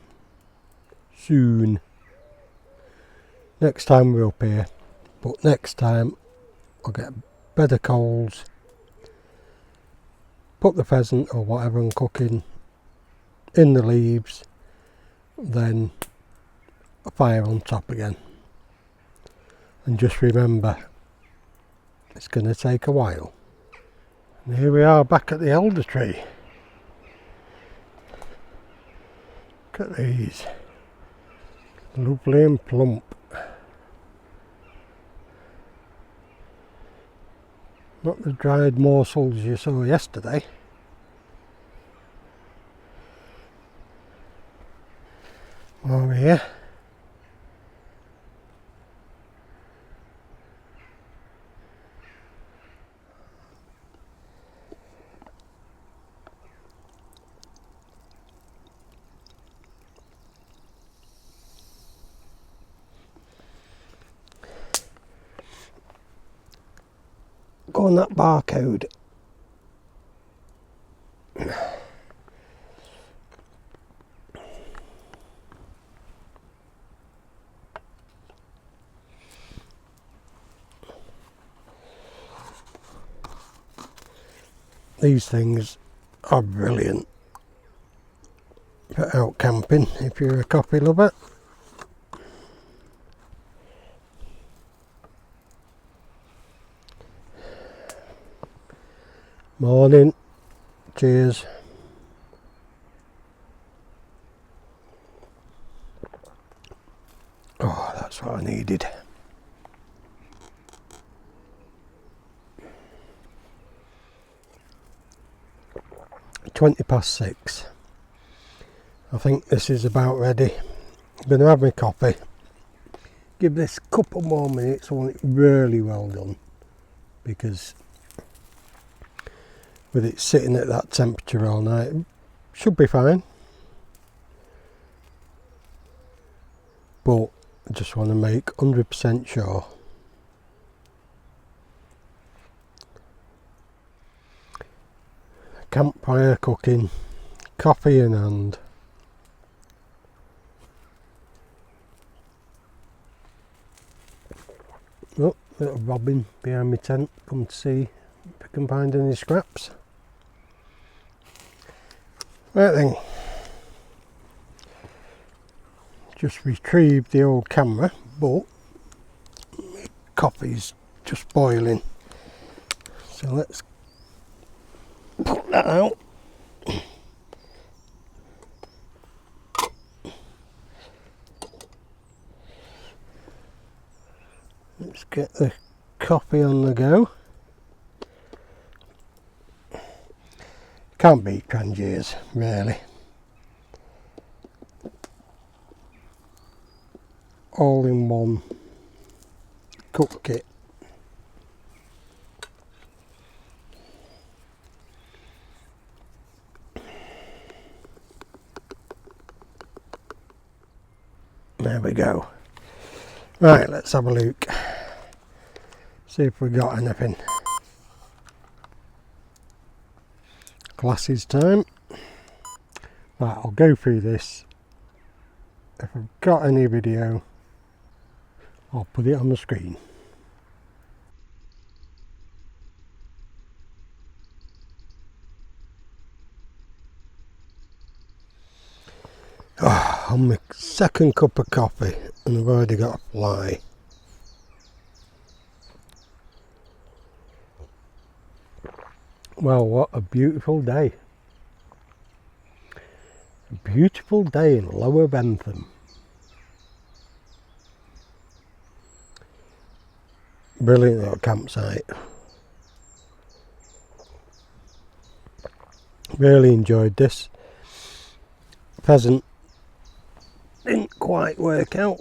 A: Next time we're up here. But next time I'll get better coals, put the pheasant or whatever I'm cooking in the leaves, then a fire on top again. And just remember, it's going to take a while. And here we are back at the elder tree. Look at these, lovely and plump. Not the dried morsels you saw yesterday. Over here. go on that barcode. These things are brilliant for out camping if you're a coffee lover. Morning, cheers. Oh, that's what I needed. (6:20). I think this is about ready. I'm going to have my coffee. Give this a couple more minutes. I want it really well done, because with it sitting at that temperature all night, it should be fine. But I just want to make 100% sure. Campfire cooking, coffee in hand. Oh, little robin behind my tent. Come to see if I can find any scraps. Right then. Just retrieved the old camera, but my coffee's just boiling. So let's put that out. Let's get the coffee on the go. Can't beat Trangiers, really. All in one cook kit. There we go. Right, let's have a look. See if we got anything. Glasses time. Right, I'll go through this. If I've got any video, I'll put it on the screen. Oh, on my second cup of coffee and I've already got a fly. Well, what a beautiful day. A beautiful day in Lower Bentham. Brilliant little campsite. Really enjoyed this. Pheasant didn't quite work out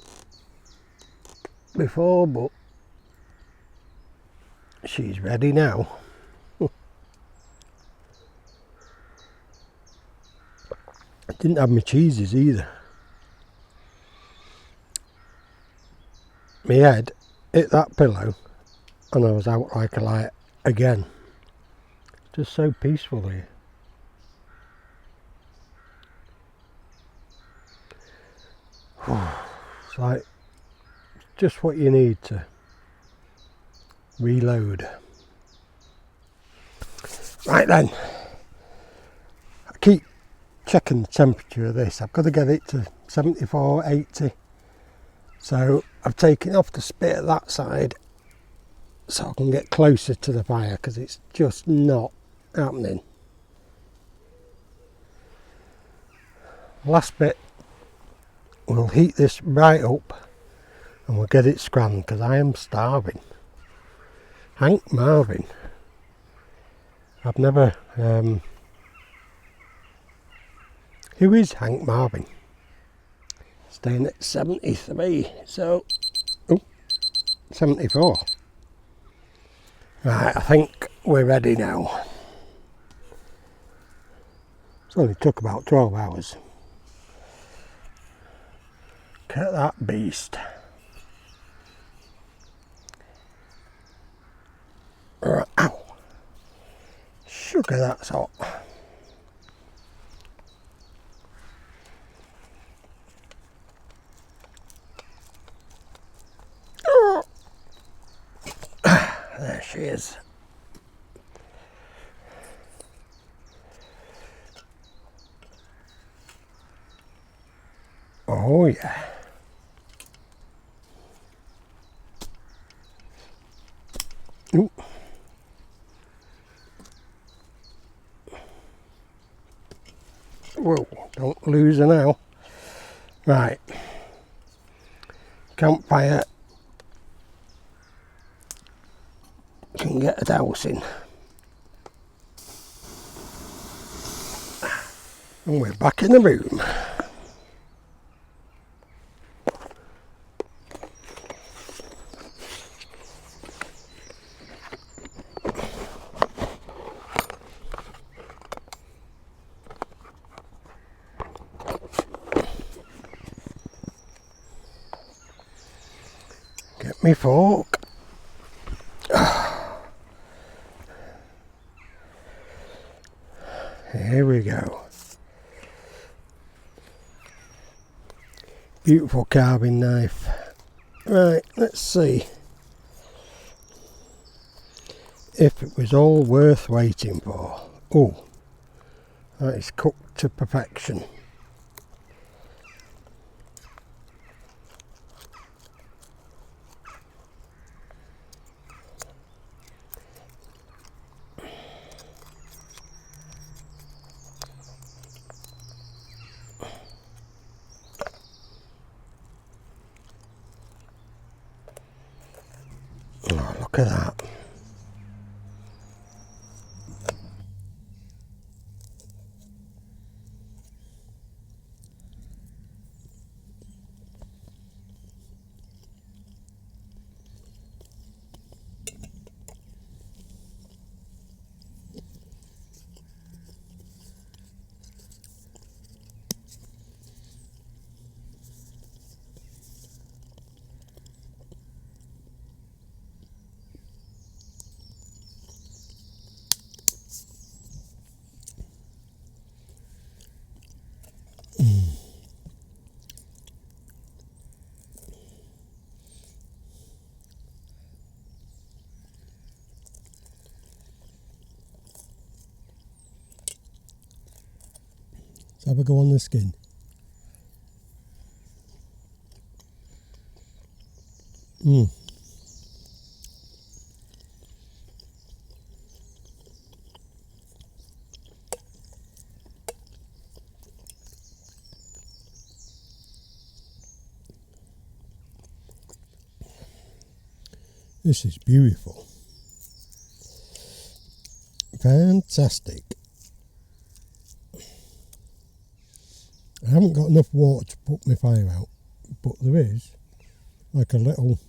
A: before, but she's ready now. I didn't have my cheeses either. My head hit that pillow and I was out like a light again. Just so peaceful here. It's like just what you need to reload. Right then, I keep checking the temperature of this. I've got to get it to 74, 80. So I've taken off the spit at that side so I can get closer to the fire, because it's just not happening. Last bit, we'll heat this right up and we'll get it scrammed, because I am starving. Hank Marvin. I've never... who is Hank Marvin? Staying at 73, so... Oh, 74. Right, I think we're ready now. It's only took about 12 hours. Look at that beast. Ow. Look at that salt. Oh. There she is. Oh yeah. Ooh. Whoa, don't lose her now. Right. Campfire can get a dousing. And we're back in the room. Get me fork. Here we go. Beautiful carving knife. Right, let's see if it was all worth waiting for. Oh, that is cooked to perfection. Oh, look at that. Let's have a go on the skin. This is beautiful. Fantastic. I haven't got enough water to put my fire out, but there is like a little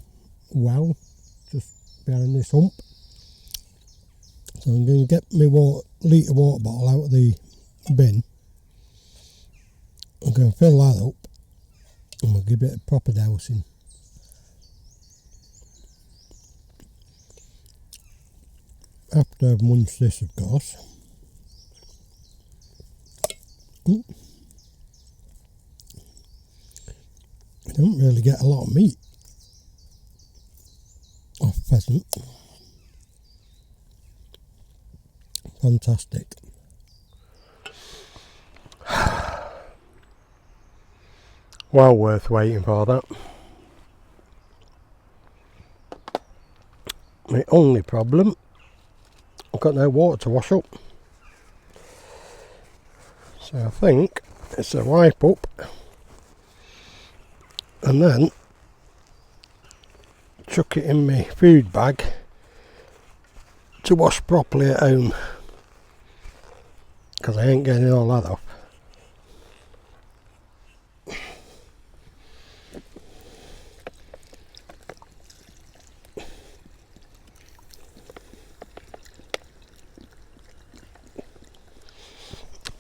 A: well just behind this hump. So I'm going to get my litre water bottle out of the bin. I'm going to fill that up and we'll give it a proper dousing. After I've munched this, of course. Ooh. I don't really get a lot of meat off pheasant. Fantastic. Well worth waiting for that. My only problem, I've got no water to wash up. So I think it's a wipe up and then chuck it in my food bag to wash properly at home, because I ain't getting all that off.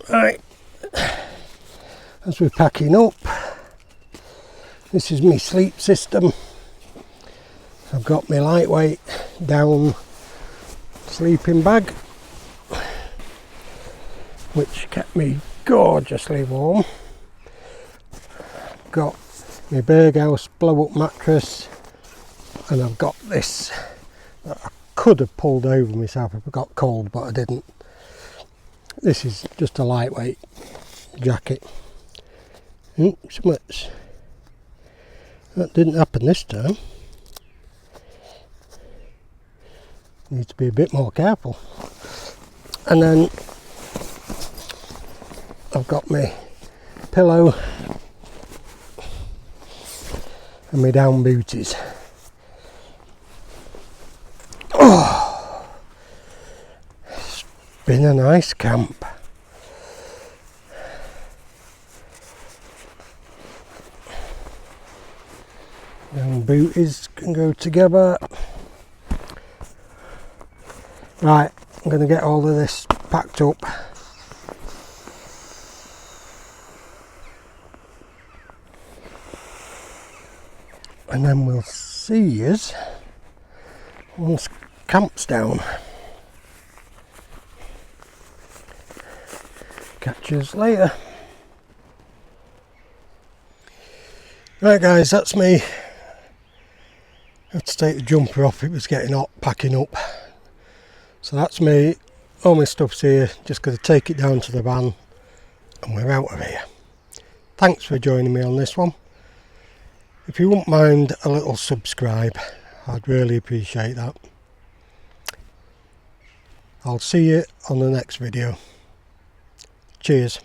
A: Right, as we're packing up, this is my sleep system. I've got my lightweight down sleeping bag, which kept me gorgeously warm. Got my Berghaus blow up mattress, and I've got this that I could have pulled over myself if I got cold, but I didn't. This is just a lightweight jacket. That didn't happen this time. Need to be a bit more careful. And then I've got my pillow and my down booties. Oh, it's been a nice camp. Down booties can go together. Right, I'm going to get all of this packed up. And then we'll see yous once camp's down. Catch yous later. Right guys, that's me. I had to take the jumper off, it was getting hot packing up. So that's me, all my stuff's here, just going to take it down to the van and we're out of here. Thanks for joining me on this one. If you wouldn't mind a little subscribe, I'd really appreciate that. I'll see you on the next video. Cheers.